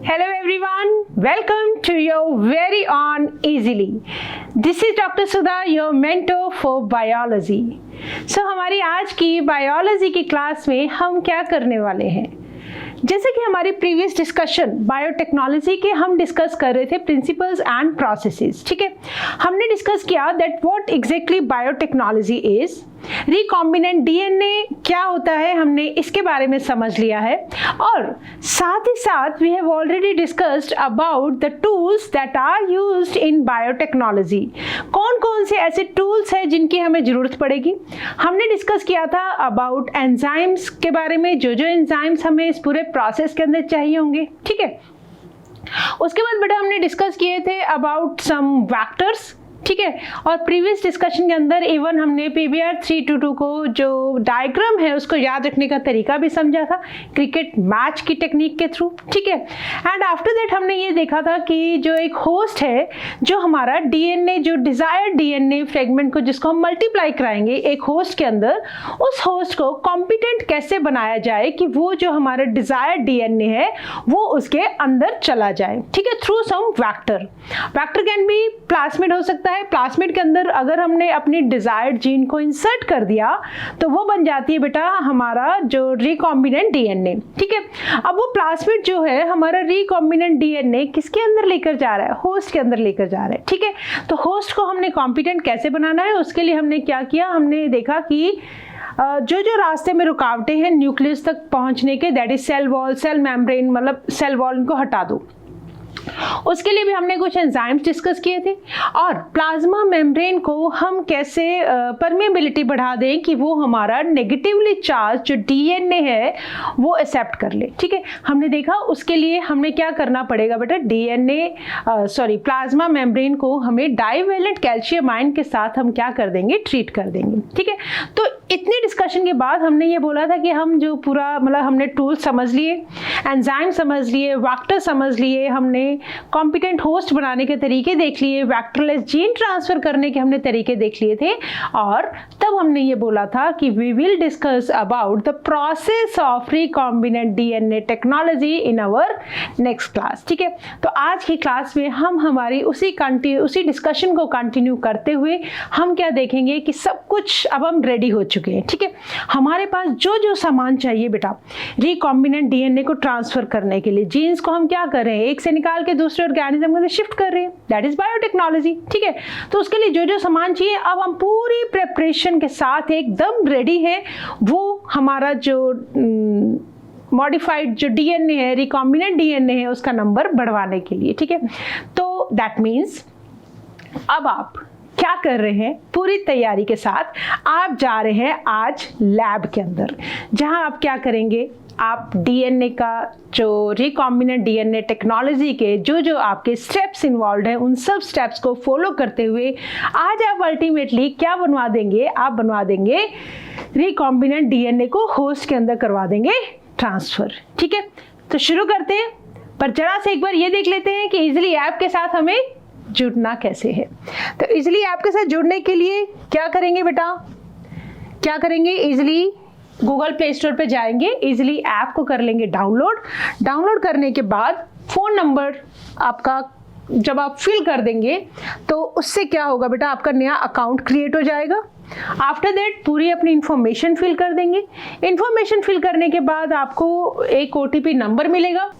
Hello everyone, welcome to your very own Easily. This is Dr. Sudha, your mentor for biology. So हमारी आज की biology की class में हम क्या करने वाले हैं, जैसे कि हमारी प्रीवियस डिस्कशन बायोटेक्नोलॉजी के हम डिस्कस कर रहे थे प्रिंसिपल्स एंड प्रोसेसेस। ठीक है, हमने डिस्कस किया that what exactly biotechnology is, recombinant DNA क्या होता है हमने इसके बारे में समझ लिया है, और साथ ही साथ we have already discussed about the tools that are used in biotechnology. कौन कौन से ऐसे टूल्स हैं जिनकी हमें ज़रूरत पड़ेगी। हमने डिस्कस किया था अबाउट एंजाइम्स के बारे में, जो एंजाइम्स हमें इस पूरे प्रोसेस के अंदर चाहिए होंगे। ठीक है, उसके बाद बेटा हमने डिस्कस किए थे अबाउट सम वेक्टर्स। ठीक है, और प्रीवियस डिस्कशन के अंदर इवन हमने PBR 322 को जो डायग्राम है उसको याद रखने का तरीका भी समझा था क्रिकेट मैच की टेक्निक के थ्रू। ठीक है, एंड आफ्टर दैट हमने ये देखा था कि जो एक होस्ट है जो हमारा डीएनए, जो डिजायर्ड डीएनए फ्रेगमेंट को जिसको हम मल्टीप्लाई कराएंगे एक होस्ट के अंदर, उस होस्ट को कॉम्पिटेंट कैसे बनाया जाए कि वो जो हमारा डिजायर्ड डीएनए है वो उसके अंदर चला जाए। ठीक है, through some vector. Vector can be plasmid हो सकता है। प्लास्मिड के अंदर अगर हमने अपनी डिजायर्ड जीन को इंसर्ट कर दिया तो वो बन जाती है बेटा हमारा जो रिकॉम्बिनेंट डीएनए। ठीक है, अब वो प्लास्मिड जो है हमारा रिकॉम्बिनेंट डीएनए किसके अंदर लेकर जा रहा है, होस्ट के अंदर लेकर जा रहा है। ठीक है, तो होस्ट को हमने कॉम्पिटेंट कैसे बनाना है, उसके लिए हमने क्या किया, हमने देखा कि जो रास्ते में रुकावटें हैं न्यूक्लियस तक पहुंचने के, that is cell wall, cell membrane, मतलब सेल वॉल, इनको हटा दो। उसके लिए भी हमने कुछ एंजाइम्स डिस्कस किए थे, और प्लाज्मा मेम्ब्रेन को हम कैसे परमेबिलिटी बढ़ा दें कि वो हमारा नेगेटिवली चार्ज जो डीएनए है वो एक्सेप्ट कर ले। ठीक है, हमने देखा उसके लिए हमें क्या करना पड़ेगा बेटा, प्लाज्मा मेम्ब्रेन को हमें डाइवेलेंट कैल्शियम आयन के साथ हम क्या कर देंगे, ट्रीट कर देंगे। ठीक है, तो इतनी डिस्कशन के बाद हमने ये बोला था कि हम जो पूरा मतलब हमने टूल समझ लिए, एंजाइम समझ लिए, वेक्टर समझ लिए, हमने कॉम्पिटेंट होस्ट बनाने के तरीके देख लिए, वेक्टरलेस जीन ट्रांसफर करने के हमने तरीके देख लिए थे, और तब हमने ये बोला था कि we will discuss about the process of recombinant DNA technology in our next class. ठीक है, तो आज की क्लास में हम हमारी उसी डिस्कशन को कंटिन्यू करते हुए हम क्या देखेंगे कि सब कुछ अब हम रेडी हो चुके हैं। ठीक है, हमारे पास जो सामान चाहिए बेटा रिकॉम्बिनेंट डीएनए को ट्रांसफर करने के लिए, जीन्स को हम क्या कर रहे हैं, एक से निकाल के दूसरे ऑर्गेनिज्म में शिफ्ट कर रहे हैं, दैट इज बायोटेक्नोलॉजी। ठीक है, तो उसके लिए जो सामान चाहिए अब हम पूरी प्रिपरेशन के साथ एकदम रेडी है, वो हमारा जो मॉडिफाइड जो डीएनए है, रिकॉम्बिनेंट डीएनए है, उसका नंबर बढ़वाने के लिए। ठीक है, तो दैट मीन्स अब आप क्या कर रहे हैं, पूरी तैयारी के साथ आप जा रहे हैं आज लैब के अंदर, जहां आप क्या करेंगे, आप डीएनए का जो रिकॉम्बिनेंट डीएनए टेक्नोलॉजी के जो आपके स्टेप्स इन्वॉल्व हैं उन सब स्टेप्स को फॉलो करते हुए आज आप अल्टीमेटली क्या बनवा देंगे, आप बनवा देंगे रिकॉम्बिनेंट डीएनए को होस्ट के अंदर करवा देंगे ट्रांसफर। ठीक है, तो शुरू करते हैं, पर जरा से एक बार ये देख लेते हैं कि इजीली ऐप के साथ हमें जुड़ना कैसे है। तो इजीली ऐप के साथ जुड़ने के लिए क्या करेंगे बेटा, क्या करेंगे, इजीली गूगल प्ले स्टोर पे जाएंगे, इजीली ऐप को कर लेंगे डाउनलोड करने के बाद फ़ोन नंबर आपका जब आप फिल कर देंगे तो उससे क्या होगा बेटा, आपका नया अकाउंट क्रिएट हो जाएगा। आफ्टर दैट पूरी अपनी इंफॉर्मेशन फिल कर देंगे। इंफॉर्मेशन फिल करने के बाद आपको एक OTP नंबर मिलेगा।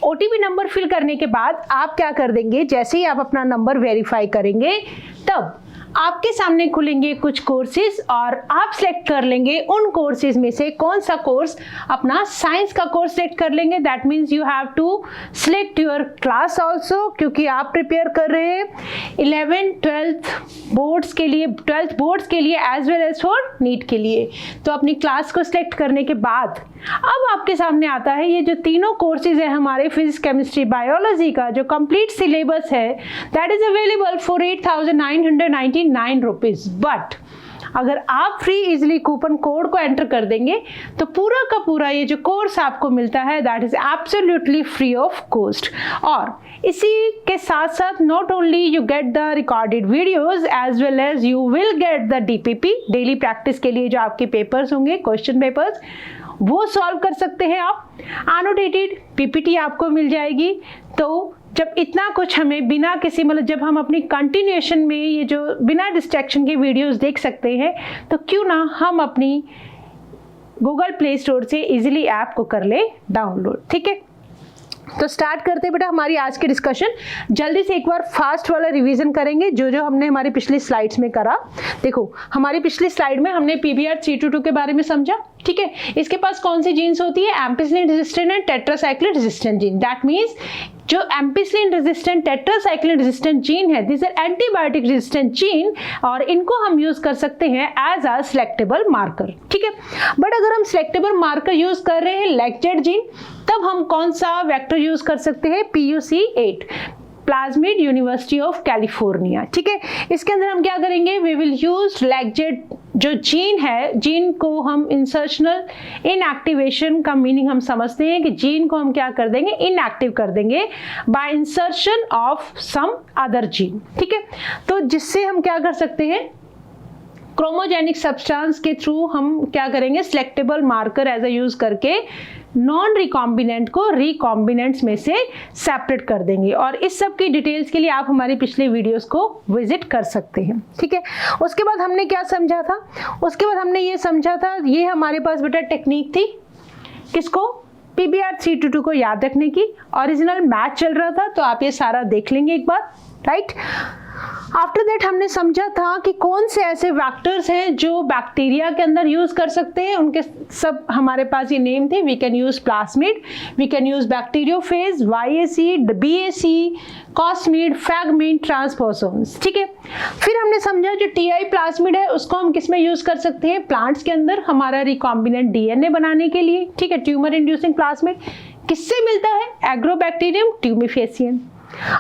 OTP नंबर फिल करने के बाद आप क्या कर देंगे, जैसे ही आप अपना नंबर वेरीफाई करेंगे तब आपके सामने खुलेंगे कुछ कोर्सेज, और आप सेलेक्ट कर लेंगे उन कोर्सेज में से कौन सा कोर्स, अपना साइंस का कोर्स सेलेक्ट कर लेंगे। That means you have to select your class also, क्योंकि आप प्रिपेयर कर रहे हैं 11th-12th बोर्ड्स के लिए, 12th बोर्ड्स के लिए as well as for NEET के लिए। तो अपनी क्लास को सिलेक्ट करने के बाद अब आपके सामने आता है ये जो तीनों कोर्सेज है हमारे फिजिक्स, केमिस्ट्री, बायोलॉजी का जो कंप्लीट सिलेबस है, that is available for 8,999 rupees. But अगर आप फ्री इजीली कूपन कोड को एंटर कर देंगे तो पूरा का पूरा ये जो कोर्स आपको मिलता है that is absolutely free of cost. और इसी के साथ साथ not only you get the recorded videos as well as you will get the DPP, daily practice के लिए जो आपके पेपर्स होंगे, क्वेश्चन पेपर्स, वो सॉल्व कर सकते हैं आप। एनोटेटेड पीपीटी आपको मिल जाएगी। तो जब इतना कुछ हमें बिना किसी मतलब जब हम अपनी कंटिन्यूएशन में ये जो बिना डिस्ट्रैक्शन के वीडियोस देख सकते हैं, तो क्यों ना हम अपनी गूगल प्ले स्टोर से इजीली ऐप को कर ले डाउनलोड। ठीक है, तो स्टार्ट करते हैं बेटा हमारी आज की डिस्कशन। जल्दी से एक बार फास्ट वाला रिवीजन करेंगे जो जो हमने हमारी पिछली स्लाइड्स में करा। देखो हमारी पिछली स्लाइड में हमने PBR322 के बारे में समझा। ठीक है, इसके पास कौन सी जीन्स होती है? Ampicillin resistant and tetracycline resistant gene. That means जो ampicillin resistant tetracycline resistant gene है, this are antibiotic resistant gene, और इनको हम यूज कर सकते हैं एज अ सिलेक्टेबल मार्कर। ठीक है, बट अगर हम सिलेक्टेबल मार्कर यूज कर रहे हैं लैक्जेड जीन, तब हम कौन सा वेक्टर यूज कर सकते हैं? PUC8, plasmid university of California. ठीक है, इसके अंदर हम क्या करेंगे? वी विल यूज लैक्जेड जो जीन है, जीन को हम इंसर्शनल इनएक्टिवेशन का मीनिंग हम समझते हैं कि जीन को हम क्या कर देंगे? इनएक्टिव कर देंगे by insertion of some other gene. ठीक है, तो जिससे हम क्या कर सकते हैं? क्रोमोजेनिक सब्सटेंस के थ्रू हम क्या करेंगे? Selectable marker as a use करके नॉन रिकॉम्बिनेंट को रिकॉम्बिनेंट्स में से सेपरेट कर देंगे। और इस सब की डिटेल्स के लिए आप हमारे पिछले वीडियोस को विजिट कर सकते हैं। ठीक है, उसके बाद हमने क्या समझा था? उसके बाद हमने ये समझा था, ये हमारे पास बेटा टेक्निक थी किसको? PBR322 को याद रखने की। ओरिजिनल मैथ चल रहा था तो आप ये सारा देख लेंगे एक बार, राइट। आफ्टर दैट हमने समझा था कि कौन से ऐसे वेक्टर्स हैं जो बैक्टीरिया के अंदर यूज कर सकते हैं। उनके सब हमारे पास ये नेम थे। We can use plasmid, we can use bacteriophage, YAC, BAC, cosmid, phagemid, transposomes. ठीक है, फिर हमने समझा जो TI प्लाज्मिड है उसको हम किस में यूज कर सकते हैं? प्लांट्स के अंदर हमारा रिकॉम्बिनेंट DNA बनाने के लिए। ठीक है, ट्यूमर इंड्यूसिंग प्लाज्मिड किससे मिलता है? एग्रोबैक्टीरियम ट्यूमिफेसियन।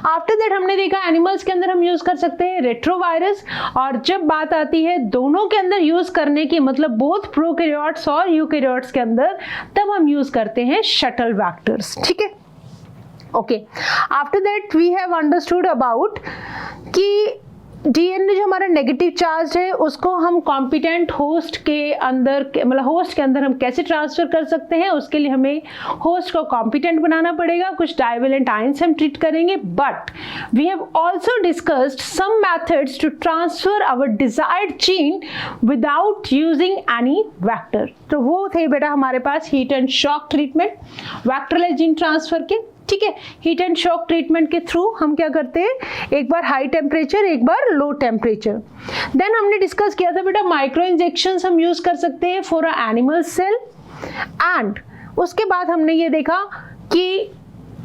आफ्टर दैट हमने देखा एनिमल्स के अंदर हम यूज कर सकते हैं रेट्रोवायरस। और जब बात आती है दोनों के अंदर यूज करने की, मतलब बोथ प्रोकैरियोट्स और यूकैरियोट्स के अंदर, तब हम यूज करते हैं शटल वेक्टर्स। ठीक है, okay. After that we have understood about कि DNA जो हमारा नेगेटिव चार्ज है उसको हम कॉम्पिटेंट होस्ट के अंदर, मतलब होस्ट के अंदर हम कैसे ट्रांसफर कर सकते हैं? उसके लिए हमें होस्ट को कॉम्पिटेंट बनाना पड़ेगा। कुछ डाइवेलेंट आयंस हम ट्रीट करेंगे, but we have also discussed some methods to transfer our desired gene without using any vector. तो वो थे बेटा हमारे पास heat and shock treatment, vectorless gene transfer के। ठीक है, हीट एंड शॉक ट्रीटमेंट के थ्रू हम क्या करते हैं? एक बार हाई टेम्परेचर, एक बार लो टेम्परेचर। देन हमने डिस्कस किया था बेटा माइक्रो इंजेक्शंस हम यूज कर सकते हैं for a animal cell. And उसके बाद हमने ये देखा कि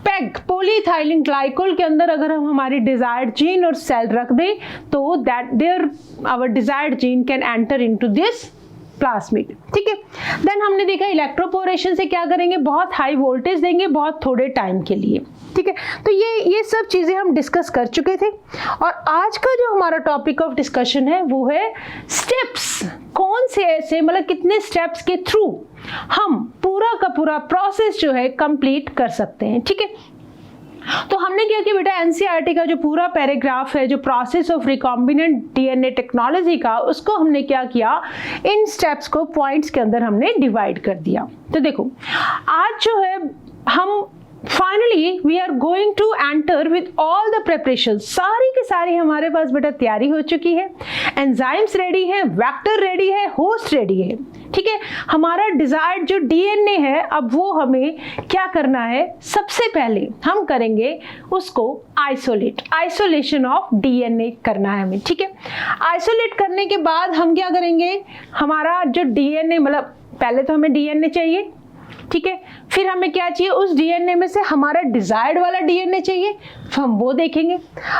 पेग पॉलीइथाइलिन ग्लाइकोल के अंदर अगर हम हमारी डिजायर्ड जीन और सेल रख दें तो that there our desired gene can enter into this plasmid. ठीक है, देन हमने देखा इलेक्ट्रोपोरेशन से क्या करेंगे? बहुत हाई वोल्टेज देंगे बहुत थोड़े टाइम के लिए। ठीक है, तो ये सब चीजें हम डिस्कस कर चुके थे। और आज का जो हमारा टॉपिक ऑफ डिस्कशन है वो है स्टेप्स। कौन से ऐसे, मतलब कितने स्टेप्स के थ्रू हम पूरा का पूरा प्रोसेस जो है कंप्लीट कर सकते हैं। ठीक है, तो हमने क्या किया बेटा? NCERT का जो पूरा पैराग्राफ है जो process of recombinant DNA technology का, उसको हमने क्या किया? इन स्टेप्स को पॉइंट्स के अंदर हमने डिवाइड कर दिया। तो देखो आज जो है हम finally we are going to enter with all the preparation. सारी की सारी हमारे पास बेटा तैयारी हो चुकी है। एंजाइम्स रेडी है, वेक्टर रेडी है, होस्ट रेडी है। ठीक है, हमारा डिजायर्ड जो DNA है अब वो हमें क्या करना है? सबसे पहले हम करेंगे उसको आइसोलेशन ऑफ DNA करना है हमें। ठीक है, आइसोलेट करने के बाद हम क्या करेंगे? हमारा जो DNA, मतलब पहले तो हमें DNA चाहिए। ठीक है, फिर हमें क्या चाहिए? उस DNA में से हमारा डिजायर्ड वाला DNA चाहिए, तो हम वो देखेंगे।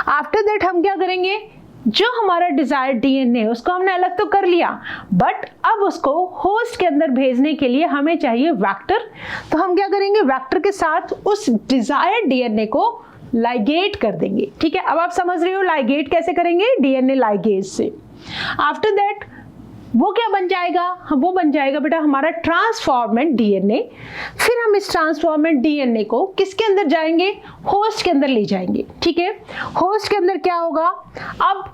आफ्टर दैट हम क्या करेंगे? जो हमारा डिजायर्ड DNA उसको हमने अलग तो कर लिया, बट अब उसको होस्ट के अंदर भेजने के लिए हमें चाहिए वेक्टर। तो हम क्या करेंगे? वेक्टर के साथ उस डिजायर्ड DNA को लाइगेट कर देंगे। ठीक है, अब आप समझ रहे हो लाइगेट कैसे करेंगे? DNA लाइगेज से। आफ्टर दैट वो क्या बन जाएगा? वो बन जाएगा बेटा हमारा ट्रांसफॉर्मेंट DNA। फिर हम इस ट्रांसफॉर्मेंट DNA को किसके अंदर जाएंगे? होस्ट के अंदर ले जाएंगे। ठीक है, होस्ट के अंदर क्या होगा? अब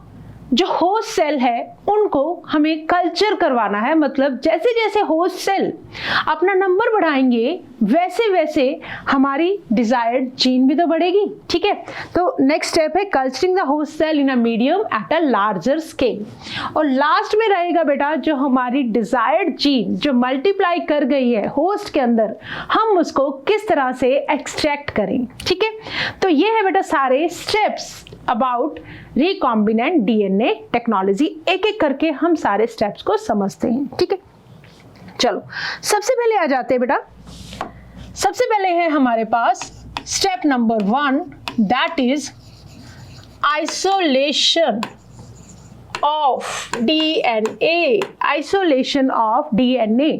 जो होस्ट सेल है उनको हमें कल्चर करवाना है, मतलब जैसे जैसे होस्ट सेल अपना नंबर बढ़ाएंगे वैसे वैसे हमारी डिजायर्ड जीन भी तो बढ़ेगी। ठीक है, तो नेक्स्ट स्टेप है culturing the host cell in a medium at a larger scale. और लास्ट में रहेगा बेटा जो हमारी डिजायर्ड जीन जो मल्टीप्लाई कर गई है होस्ट के अंदर, हम उसको किस तरह से एक्सट्रैक्ट करें। ठीक है, तो ये है बेटा सारे steps about recombinant DNA technology. एक एक करके हम सारे स्टेप्स को समझते हैं। ठीक है, चलो सबसे पहले आ जाते हैं बेटा, सबसे पहले है हमारे पास step number 1, that is isolation of DNA. Isolation of DNA.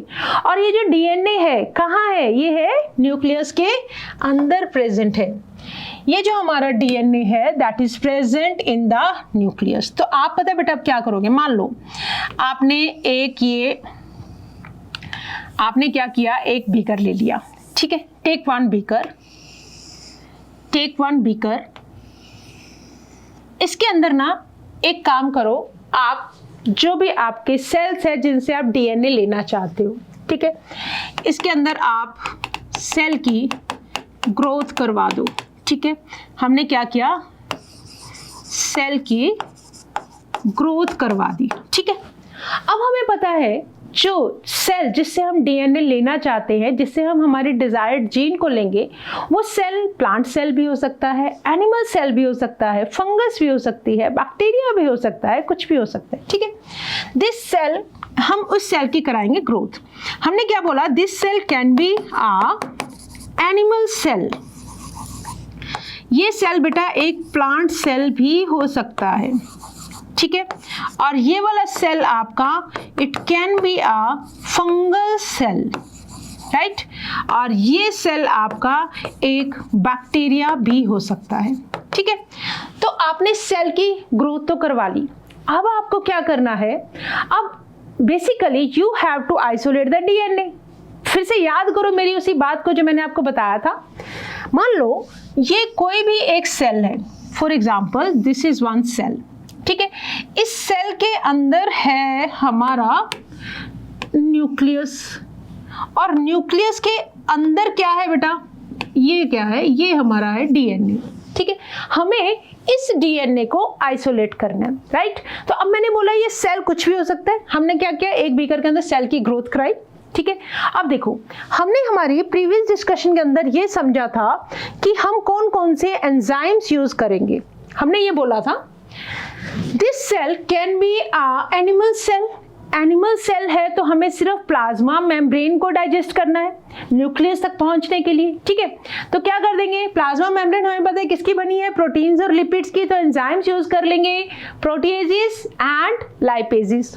और ये जो डीएनए है कहाँ है? ये है न्यूक्लियस के अंदर प्रेजेंट है। ये जो हमारा डीएनए है that is present in the nucleus. तो आप पता है बेटा आप क्या करोगे, मान लो आपने क्या किया, एक बीकर ले लिया। ठीक है, टेक वन बीकर। इसके अंदर ना एक काम करो, आप जो भी आपके सेल्स है जिनसे आप डीएनए लेना चाहते हो, ठीक है, इसके अंदर आप सेल की ग्रोथ करवा दो। ठीक है, हमने क्या किया, सेल की ग्रोथ करवा दी। ठीक है, अब हमें पता है जो सेल जिससे हम डीएनए लेना चाहते हैं, जिससे हम हमारी डिजायर्ड जीन को लेंगे, वो सेल प्लांट सेल भी हो सकता है, एनिमल सेल भी हो सकता है, फंगस भी हो सकती है, बैक्टीरिया भी हो सकता है, कुछ भी हो सकता है। ठीक है, दिस सेल, हम उस सेल की कराएंगे ग्रोथ। हमने क्या बोला, this cell can be a animal cell. ये सेल बेटा एक प्लांट सेल भी हो सकता है। ठीक है, और ये वाला सेल आपका it can be a fungal cell, right, और ये सेल आपका एक बैक्टीरिया भी हो सकता है। ठीक है, तो आपने सेल की ग्रोथ तो करवा ली। अब आपको क्या करना है, अब basically you have to isolate the DNA. फिर से याद करो मेरी उसी बात को जो मैंने आपको बताया था। मान लो ये कोई भी एक सेल है, for example this is one cell. ठीक है, इस सेल के अंदर है हमारा न्यूक्लियस, और न्यूक्लियस के अंदर क्या है बेटा, ये क्या है, ये हमारा है डीएनए। ठीक है, हमें इस डीएनए को आइसोलेट करना है, राइट। तो अब मैंने बोला ये सेल कुछ भी हो सकता है। हमने क्या किया, एक बीकर के अंदर सेल की ग्रोथ कराई। ठीक है, अब देखो हमने हमारी प्रीवियस डिस्कशन के अंदर ये समझा था कि हम कौन कौन से एंजाइम्स यूज करेंगे। हमने ये बोला था this cell can be a animal cell. Animal cell है तो हमें सिर्फ प्लाज्मा मेम्ब्रेन को डाइजेस्ट करना है न्यूक्लियस तक पहुंचने के लिए। ठीक है, तो क्या कर देंगे, प्लाज्मा मेम्ब्रेन हमें पता है किसकी बनी है, प्रोटीन्स और लिपिड्स की, तो एंजाइम्स यूज कर लेंगे, प्रोटीएजेस एंड लाइपेजेस।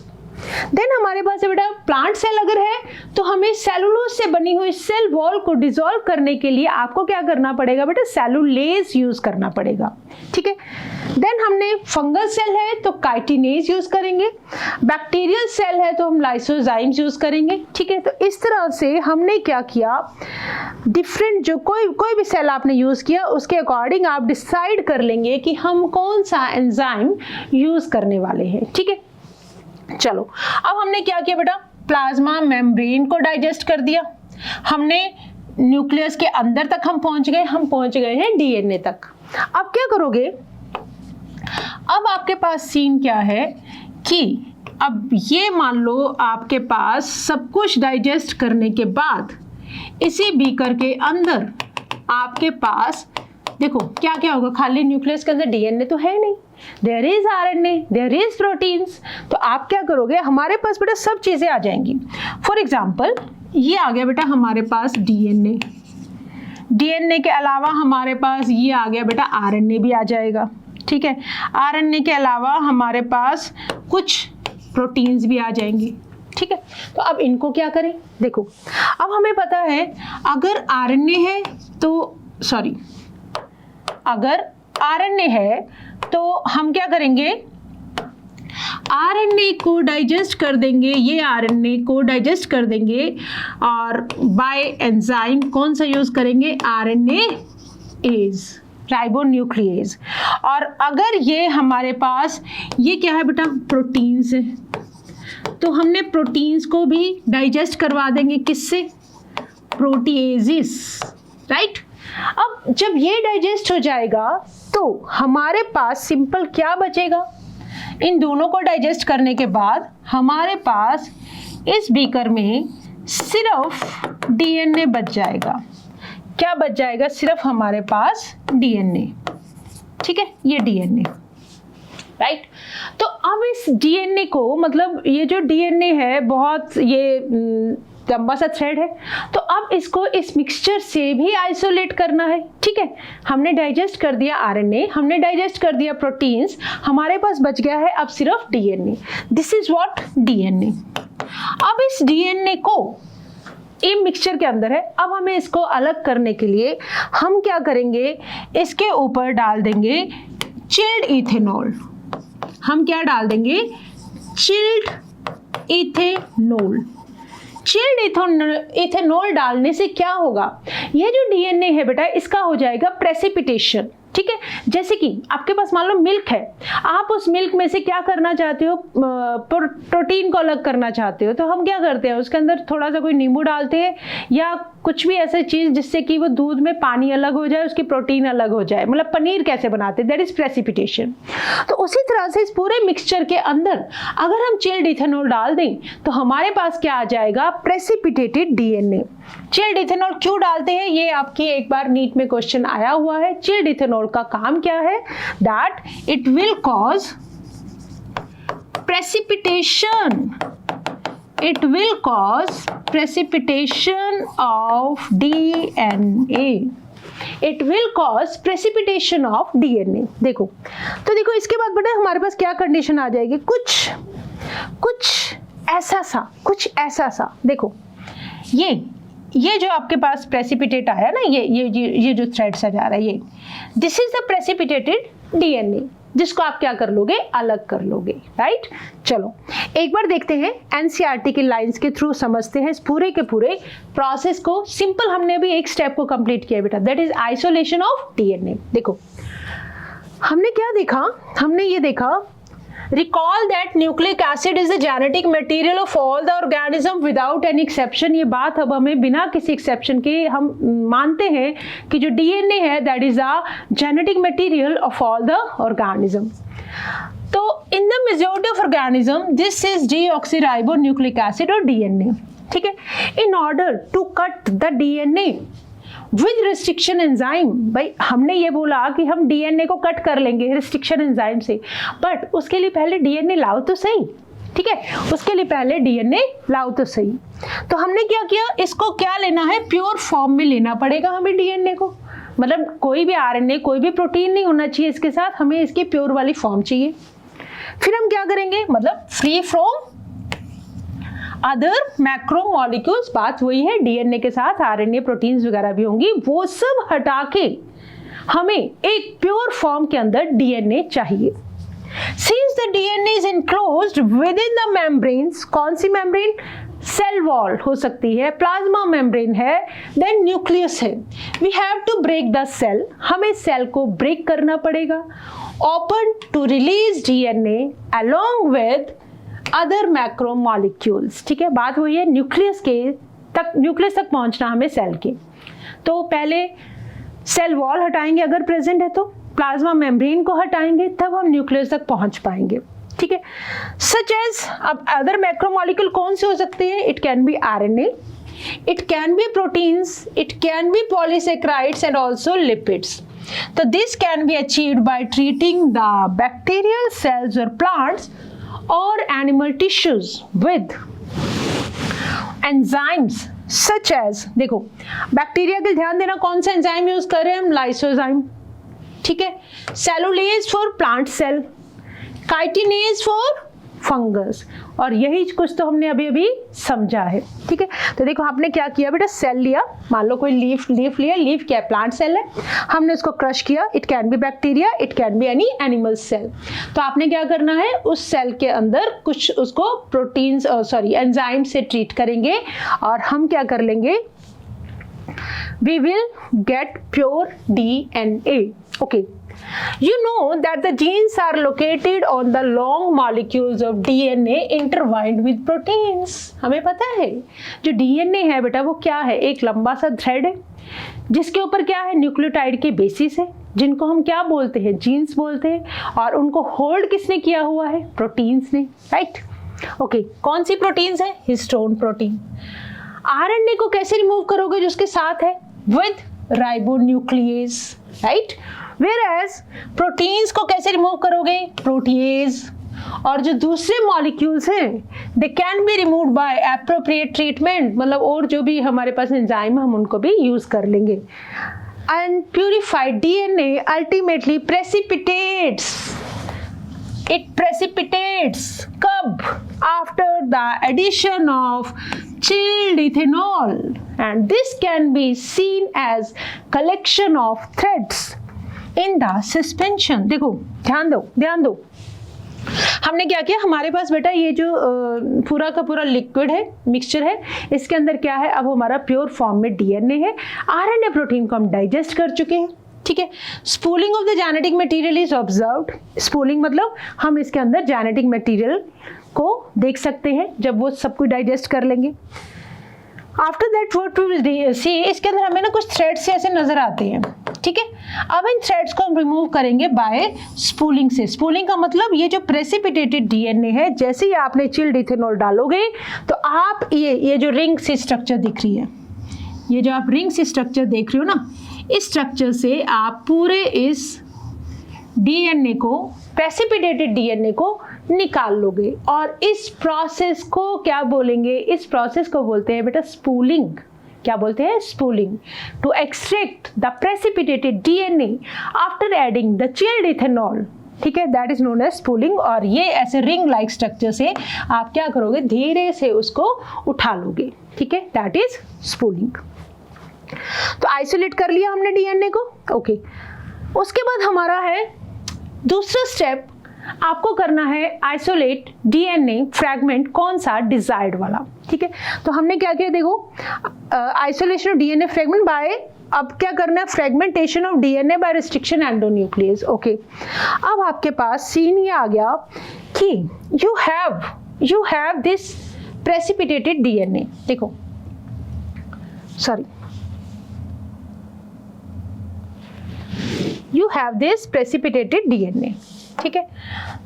देन हमारे पास बेटा प्लांट सेल अगर है तो हमें सेलुलोज से बनी हुई सेल वॉल को डिसॉल्व करने के लिए आपको क्या करना पड़ेगा बेटा, सेलुलेज यूज करना पड़ेगा। ठीक है, देन हमने फंगल सेल है तो काइटिनेज यूज करेंगे, बैक्टीरियल सेल है तो हम लाइसोजाइम्स यूज करेंगे। ठीक है, तो इस तरह से हमने क्या किया, डिफरेंट जो कोई भी सेल आपने यूज किया उसके अकॉर्डिंग आप डिसाइड कर लेंगे कि हम कौन सा एंजाइम यूज करने वाले हैं। ठीक है, चलो अब हमने क्या किया बेटा, प्लाज्मा मेम्ब्रेन को डाइजेस्ट कर दिया, हमने न्यूक्लियस के अंदर तक हम पहुंच गए हैं डीएनए तक। अब क्या करोगे, अब आपके पास सीन क्या है कि अब ये मान लो आपके पास सब कुछ डाइजेस्ट करने के बाद इसी बीकर के अंदर आपके पास देखो क्या क्या होगा, खाली न्यूक्लियस के अंदर डीएनए तो है नहीं, there is RNA, there is proteins. तो आप क्या करोगे, हमारे पास बेटा सब चीजें आ जाएंगी। फॉर एग्जांपल ये आ गया बेटा हमारे पास डीएनए, डीएनए के अलावा हमारे पास ये आ गया बेटा आरएनए भी आ जाएगा। ठीक है, आरएनए के अलावा हमारे पास कुछ प्रोटीन्स भी आ जाएंगे। ठीक है, तो अब इनको क्या करें, देखो अब हमें पता है अगर आरएनए है तो अगर आरएनए है तो हम क्या करेंगे, आरएनए को डाइजेस्ट कर देंगे, ये आरएनए को डाइजेस्ट कर देंगे और बाय एंजाइम कौन सा यूज करेंगे, आरएनएज, राइबोन्यूक्लिएज। और अगर ये हमारे पास ये क्या है बेटा, प्रोटीन्स है, तो हमने प्रोटीन्स को भी डाइजेस्ट करवा देंगे किससे, प्रोटीएजिस, राइट। अब जब ये डाइजेस्ट हो जाएगा तो हमारे पास सिंपल क्या बचेगा, इन दोनों को डाइजेस्ट करने के बाद हमारे पास इस बीकर में सिर्फ डीएनए बच जाएगा। क्या बच जाएगा, सिर्फ हमारे पास डीएनए, ठीक है, ये डीएनए, राइट। तो अब इस डीएनए को, मतलब ये जो डीएनए है बहुत ये लंबा सा थ्रेड है, तो अब इसको इस मिक्सचर से भी आइसोलेट करना है, ठीक है। हमने डाइजेस्ट कर दिया आरएनए, हमने डाइजेस्ट कर दिया प्रोटीन्स, हमारे पास बच गया है अब सिर्फ DNA. This is what, DNA. अब इस डीएनए को ये मिक्सचर के अंदर है, अब हमें इसको अलग करने के लिए हम क्या करेंगे, इसके ऊपर डाल देंगे चिल्ड इथेनॉल। हम क्या डाल देंगे, चिल्ड इथेनॉल। चिल्ड इथेनॉल डालने से क्या होगा, ये जो डीएनए है बेटा इसका हो जाएगा प्रेसिपिटेशन, ठीक है। जैसे कि आपके पास मान लो मिल्क है, आप उस मिल्क में से क्या करना चाहते हो, प्रोटीन को अलग करना चाहते हो, तो हम क्या करते हैं, उसके अंदर थोड़ा सा कोई नींबू डालते हैं या कुछ भी ऐसा चीज जिससे कि वो दूध में पानी अलग हो जाए, उसकी प्रोटीन अलग हो जाए, मतलब पनीर कैसे बनाते हैं, दैट इज प्रेसिपिटेशन। तो उसी तरह से इस पूरे मिक्सचर के अंदर अगर हम चिल्ड इथेनॉल डाल दें तो हमारे पास क्या आ जाएगा, प्रेसिपिटेटेड डीएनए। चिल्ड इथेनॉल क्यों डालते हैं, ये आपकी एक बार नीट में क्वेश्चन आया हुआ है। चिल्ड इथेनॉल का काम क्या है, that it will cause precipitation, it will cause precipitation of DNA. It will cause precipitation of DNA। देखो, तो देखो इसके बाद बेटा हमारे पास क्या कंडीशन आ जाएगी, कुछ ऐसा सा। देखो ये जो आपके पास प्रेसिपिटेट आया ना, ये जो थ्रेड सा जा रहा है, ये this is the precipitated DNA, जिसको आप क्या कर लोगे, अलग कर लोगे, राइट। चलो एक बार देखते हैं, एनसीईआरटी की लाइंस के थ्रू समझते हैं इस पूरे के पूरे प्रोसेस को। सिंपल हमने अभी एक स्टेप को कंप्लीट किया बेटा, that is isolation of DNA. देखो हमने क्या देखा, हमने ये देखा, recall that nucleic acid is the genetic material of all the organism without any exception। ये बात अब हमें बिना किसी एक्सेप्शन के हम मानते हैं कि जो डीएनए है that is a genetic material of all the organism. तो in the majority of organism this is deoxyribonucleic acid और डीएनए, ठीक है। In order to cut the DNA with restriction enzyme, भाई हमने ये बोला कि हम डीएनए को कट कर लेंगे रिस्ट्रिक्शन एंजाइम से, बट उसके लिए पहले डीएनए लाओ तो सही, ठीक है, उसके लिए पहले डीएनए लाओ तो सही। तो हमने क्या किया, इसको क्या लेना है, प्योर फॉर्म में लेना पड़ेगा हमें डीएनए को, मतलब कोई भी आरएनए कोई भी प्रोटीन नहीं होना चाहिए इसके साथ, हमें इसकी प्योर वाली फॉर्म चाहिए। फिर हम क्या करेंगे, मतलब फ्री फ्रॉम अदर मैक्रोमोलिक्यूल्स, बात वही है, डीएनए के साथ आरएनए प्रोटीन्स वगैरह भी होंगी, वो सब हटा के हमें एक प्योर फॉर्म के अंदर डीएनए चाहिए। Since the DNA is enclosed within the membranes, कौन सी मेम्ब्रेन, सेल वॉल हो सकती है, प्लाज्मा मेम्ब्रेन है, देन न्यूक्लियस है, we have to break the cell, हमें सेल को ब्रेक करना पड़ेगा, open to release DNA along with other macromolecules, ठीक है, बात वही है, न्यूक्लियस तक पहुंचना हमें सेल के। तो पहले सेल वॉल हटाएंगे अगर प्रेजेंट है तो, प्लाज्मा मेम्ब्रेन को हटाएंगे तब हम न्यूक्लियस तक पहुंच पाएंगे, ठीक है। सच एज, अब अदर मैक्रोमोलिक्यूल कौन से हो सकते हैं, it can be RNA, it can be proteins, it can be polysaccharides and also lipids. तो this can be achieved by treating the bacterial cells और plants or animal tissues with enzymes such as, देखो bacteria के ध्यान देना, कौन सा enzyme use कर रहे हैं हम, लाइसोजाइम, ठीक है, cellulase for plant cell, chitinase for fungus, और यही कुछ तो हमने अभी अभी समझा है, ठीक है। तो देखो आपने क्या किया बेटा, सेल लिया, मान लो कोई लीफ लिया, लीफ क्या है, प्लांट सेल है, हमने उसको क्रश किया, it can be bacteria, it can be any animal cell. तो आपने क्या करना है, उस सेल के अंदर कुछ उसको प्रोटीन्स एंजाइम से ट्रीट करेंगे और हम क्या कर लेंगे, we will get pure DNA, Okay. You know that the genes are located on the long molecules of DNA intertwined with proteins. हमें पता है जो DNA है बेटा वो क्या है, एक लंबा सा थ्रेड है जिसके ऊपर क्या है, न्यूक्लियोटाइड के बेसिस है जिनको हम क्या बोलते हैं, जीन्स बोलते हैं, और उनको होल्ड किसने किया हुआ है, प्रोटीन्स ने, राइट। ओके, कौन सी प्रोटीन्स है, हिस्टोन प्रोटीन। आरएनए को कैसे रिमूव करोगे जो उसके साथ है, with ribonuclease, right. Whereas proteins को कैसे रिमूव करोगे, प्रोटीएज। और जो दूसरे मॉलिक्यूल्स हैं they can be removed by appropriate treatment, मतलब और जो भी हमारे पास एंजाइम हम उनको भी यूज कर लेंगे। And purified DNA ultimately precipitates, it precipitates कब, after the addition of chilled ethanol, and this can be seen as collection of threads in the suspension। देखो ध्यान दो, हमने क्या किया, हमारे पास बेटा ये जो पूरा का पूरा लिक्विड है, मिक्सचर है, इसके अंदर क्या है, अब हमारा प्योर फॉर्म में डीएनए है, आरएनए प्रोटीन को हम डाइजेस्ट कर चुके हैं, ठीक है। Spooling of the genetic material is observed. Spooling मतलब हम इसके अंदर जेनेटिक मटेरियल को देख सकते हैं जब वो सब कुछ डाइजेस्ट कर लेंगे। After that what we will see, इसके अंदर हमें ना कुछ थ्रेड्स ऐसे नजर आते हैं, ठीक है। अब इन थ्रेड्स को हम रिमूव करेंगे बाय स्पूलिंग से। स्पूलिंग का मतलब ये जो प्रेसिपिटेटेड डीएनए है, जैसे ही आपने चिल्ड इथेनॉल डालोगे तो आप ये जो रिंग सी स्ट्रक्चर दिख रही है, ये जो आप रिंग सी स्ट्रक्चर देख रहे हो ना, इस स्ट्रक्चर से आप पूरे इस डीएनए को, प्रेसिपिटेटेड डीएनए को निकाल लोगे, और इस प्रोसेस को क्या बोलेंगे, इस प्रोसेस को बोलते हैं बेटा स्पूलिंग। क्या बोलते हैं, spooling. To extract the precipitated DNA after adding the chilled ethanol, ठीक है, that is known as spooling. और ये ऐसे रिंग लाइक स्ट्रक्चर से आप क्या करोगे, धीरे से उसको उठा लोगे, ठीक है, दैट इज स्पूलिंग। तो आइसोलेट कर लिया हमने डीएनए को, ओके। उसके बाद हमारा है दूसरा स्टेप, आपको करना है आइसोलेट डीएनए फ्रैगमेंट, कौन सा, डिजायर्ड वाला, ठीक है। तो हमने क्या किया, देखो isolation of DNA fragment by, अब क्या करना है, fragmentation of DNA by restriction endonuclease, okay. अब आपके पास सीन ये आ गया कि you have this precipitated DNA, देखो sorry, you have this precipitated DNA, ठीक है।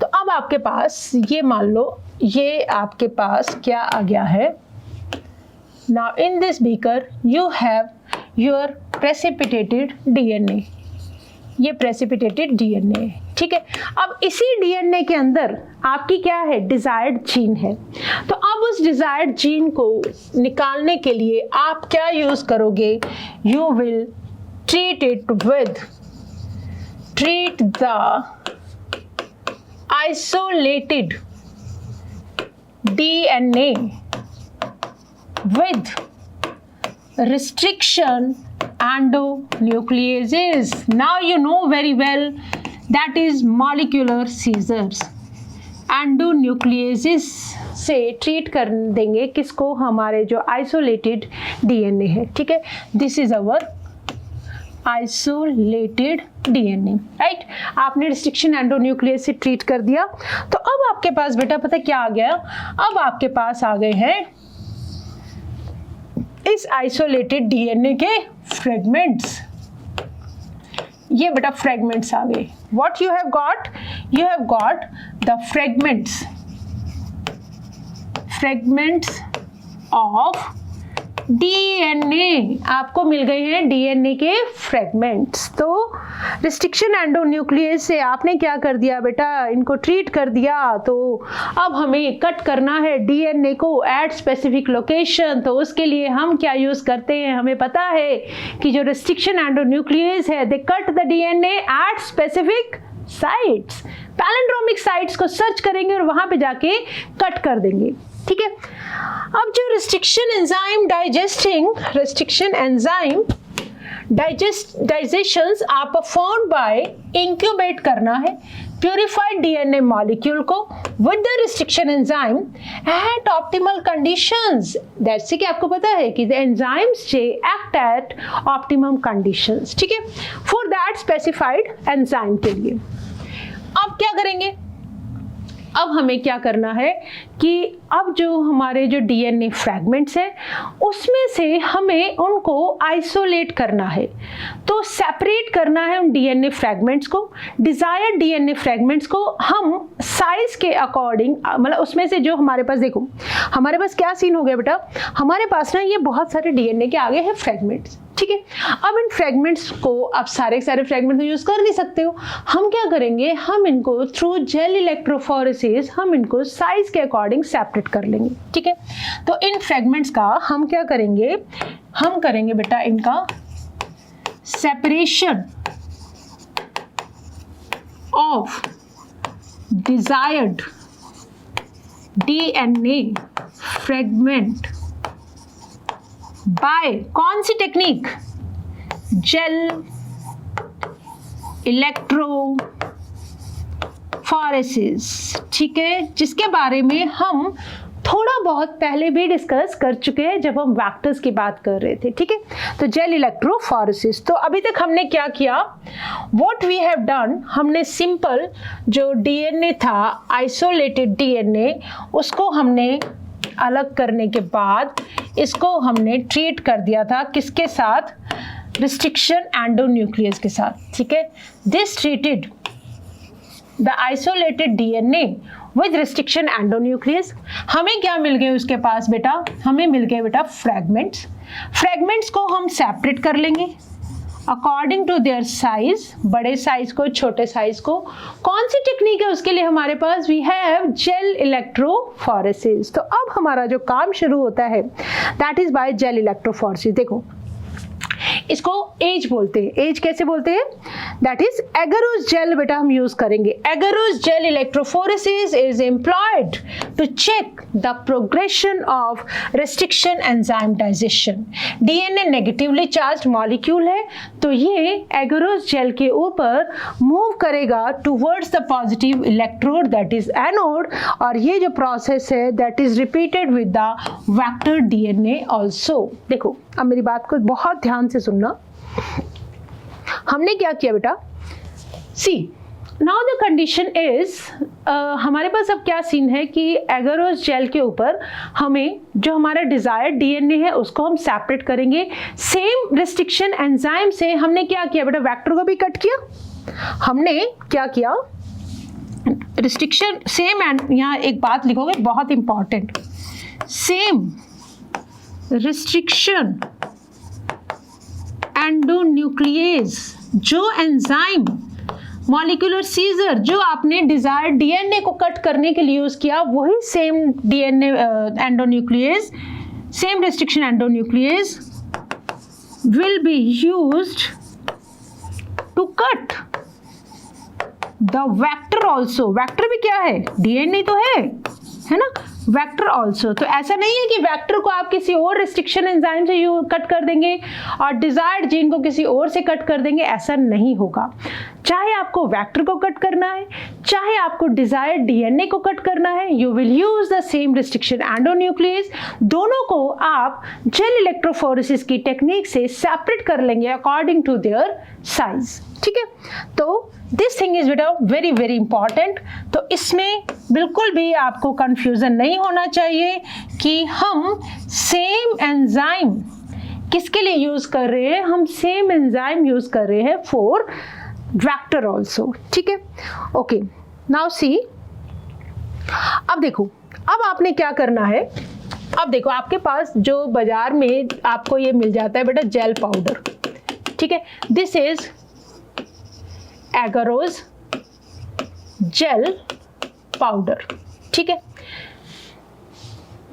तो अब आपके पास ये मान लो, ये आपके पास क्या आ गया है, now in this beaker you have your precipitated DNA, ये प्रेसिपिटेटेड डीएनए, ठीक है। अब इसी डीएनए के अंदर आपकी क्या है, डिजायर्ड जीन है। तो अब उस डिजायर्ड जीन को निकालने के लिए आप क्या यूज करोगे, you will treat the isolated DNA with restriction endonucleases. Now you know very well that is molecular scissors. एंडोन्यूक्लियेसिस से ट्रीट कर देंगे किसको, हमारे जो आइसोलेटेड डीएनए है, ठीक है। This is our isolated DNA, right. आपने रिस्ट्रिक्शन एंडोन्यूक्लियस से ट्रीट कर दिया। तो अब आपके पास बेटा पता क्या आ गया, अब आपके पास आ गए हैं इस आइसोलेटेड डीएनए के फ्रेगमेंट्स, ये बेटा फ्रेगमेंट्स आ गए। What you have got the fragments of DNA, आपको मिल गए हैं डीएनए के फ्रेगमेंट्स। तो रिस्ट्रिक्शन एंडोन्यूक्लियस से आपने क्या कर दिया बेटा, इनको ट्रीट कर दिया। तो अब हमें कट करना है डीएनए को एट स्पेसिफिक लोकेशन। तो उसके लिए हम क्या यूज करते हैं, हमें पता है कि जो रिस्ट्रिक्शन एंडोन्यूक्लियस है they cut the DNA at specific sites, palindromic sites को सर्च करेंगे और वहां पे जाके कट कर देंगे, ठीक है। अब जो रिस्ट्रिक्शन एंजाइम डाइजेशंस आप परफॉर्म बाय इंक्यूबेट करना है प्यूरिफाइड डीएनए मॉलिक्यूल को with the restriction enzyme eight optimal conditions. That's कि आपको पता है कि the enzymes act at optimum conditions, ठीक है। फॉर दैट स्पेसिफाइड एंजाइम के लिए। अब क्या करेंगे, अब हमें क्या करना है कि अब जो हमारे जो डीएनए फ्रैगमेंट्स हैं उसमें से हमें उनको आइसोलेट करना है, तो सेपरेट करना है उन डीएनए फ्रैगमेंट्स को। डिजायर्ड डीएनए फ्रैगमेंट्स को हम साइज के अकॉर्डिंग, मतलब उसमें से जो हमारे पास, देखो हमारे पास क्या सीन हो गया बेटा, हमारे पास ना ये बहुत सारे डीएनए के आगे है फ्रैगमेंट्स, ठीक है। अब इन फ्रैगमेंट्स को आप सारे फ्रैगमेंट तो यूज कर नहीं सकते हो, हम क्या करेंगे, हम इनको थ्रू जेल इलेक्ट्रोफोरेसिस हम इनको साइज के अकॉर्डिंग सेपरेट कर लेंगे, ठीक है। तो इन फ्रैगमेंट्स का हम क्या करेंगे, हम करेंगे बेटा इनका separation of desired DNA fragment by कौन सी टेक्निक, जेल इलेक्ट्रोफोरेसिस, ठीक है, जिसके बारे में हम थोड़ा बहुत पहले भी डिस्कस कर चुके हैं जब हम वेक्टर्स की बात कर रहे थे, ठीक है। तो जेल इलेक्ट्रोफोरेसिस, तो अभी तक हमने क्या किया, व्हाट वी हैव डन, हमने सिंपल जो डीएनए था, आइसोलेटेड डीएनए, उसको हमने अलग करने के बाद इसको हमने ट्रीट कर दिया था किसके साथ, रिस्ट्रिक्शन एंडोन्यूक्लियस के साथ, ठीक है। This treated the isolated DNA with restriction endonuclease. हमें क्या मिल गए उसके पास बेटा, हमें मिल गए बेटा फ्रैगमेंट्स। फ्रैगमेंट्स को हम सेपरेट कर लेंगे अकॉर्डिंग टू देयर साइज, बड़े साइज को, छोटे साइज को। कौन सी टेक्निक है उसके लिए हमारे पास, वी हैव जेल इलेक्ट्रोफोरेसिस। तो अब हमारा जो काम शुरू होता है that is by gel electrophoresis. देखो इसको एज बोलते हैं, एज कैसे बोलते हैं, दैट इज एगरोस जेल बेटा हम यूज करेंगे। Agarose gel electrophoresis is employed to check the progression of restriction enzyme digestion. DNA negatively charged molecule है, तो ये एगरोस जेल के ऊपर मूव करेगा towards the positive electrode that is anode, और ये जो प्रोसेस है that is repeated with the vector DNA also. देखो अब मेरी बात को बहुत ध्यान से सुनना, हमने क्या किया बेटा, सी नाउ द कंडीशन इज, हमारे पास अब क्या सीन है कि एगरोस जेल के ऊपर हमें जो हमारा डिजायर्ड डीएनए है उसको हम सेपरेट करेंगे। सेम रिस्ट्रिक्शन एंजाइम से हमने क्या किया बेटा, वेक्टर को भी कट किया, हमने क्या किया, रिस्ट्रिक्शन सेम, एंड यहाँ एक बात लिखोगे बहुत इंपॉर्टेंट, सेम रिस्ट्रिक्शन एंडोन्यूक्लियेज, जो एंजाइम मॉलिक्यूलर सीजर जो आपने डिजायर्ड डीएनए को कट करने के लिए यूज किया, वही same DNA endonuclease, same restriction endonuclease will be used to cut the vector also. Vector भी क्या है, डीएनए तो है ना, वेक्टर ऑल्सो। तो ऐसा नहीं है कि वेक्टर को आप किसी और रिस्ट्रिक्शन एंजाइम से कट कर देंगे और डिजायर्ड जीन को किसी और से कट कर देंगे, ऐसा नहीं होगा। चाहे आपको वेक्टर को कट करना है, चाहे आपको डिजायर्ड डीएनए को कट करना है, you will use the same restriction endonuclease. दोनों को आप जेल इलेक्ट्रोफोरेसिस की टेक्निक से सेपरेट कर लेंगे अकॉर्डिंग टू देयर साइज, ठीक है। तो दिस थिंग इज बेटा वेरी वेरी इंपॉर्टेंट। तो इसमें बिल्कुल भी आपको कंफ्यूजन नहीं होना चाहिए कि हम सेम एंजाइम किसके लिए यूज कर रहे हैं, हम सेम एंजाइम यूज कर रहे हैं फॉर वेक्टर ऑल्सो, ठीक है। ओके नाउ सी, अब देखो, अब आपने क्या करना है, अब देखो आपके पास जो बाजार में आपको ये मिल जाता है बेटा जेल पाउडर, ठीक है। This is agarose gel powder, ठीक है,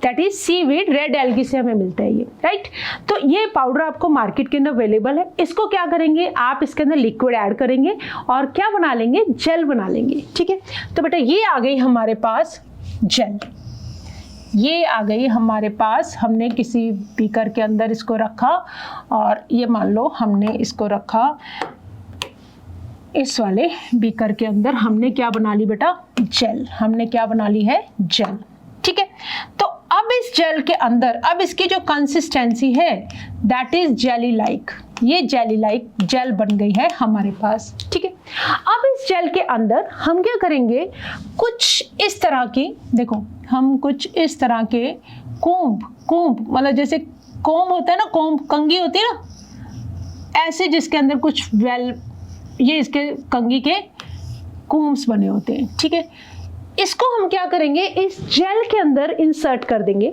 that is seaweed red algae से हमें मिलता है ये, राइट। तो ये पाउडर आपको मार्केट के अंदर अवेलेबल है। इसको क्या करेंगे आप, इसके अंदर लिक्विड ऐड करेंगे और क्या बना लेंगे, जेल बना लेंगे, ठीक है। तो बेटा ये आ गई हमारे पास जेल, ये आ गई हमारे पास, हमने किसी बीकर के अंदर इसको रखा और ये मान लो हमने इसको रखा इस वाले बीकर के अंदर, हमने क्या बना ली बेटा, जेल, हमने क्या बना ली है, जेल, ठीक है। तो अब इस जेल के अंदर अब इसकी जो कंसिस्टेंसी है दैट इज जेली लाइक, ये जेली लाइक जेल बन गई है हमारे पास, ठीक है। अब इस जेल के अंदर हम क्या करेंगे, कुछ इस तरह की, देखो हम कुछ इस तरह के कोम्ब मतलब जैसे कोम्ब होता है ना, कोम्ब कंघी होती है ना, ऐसे जिसके अंदर कुछ ये इसके कंघी के कोम्ब्स बने होते हैं, ठीक है। इसको हम क्या करेंगे, इस जेल के अंदर इंसर्ट कर देंगे।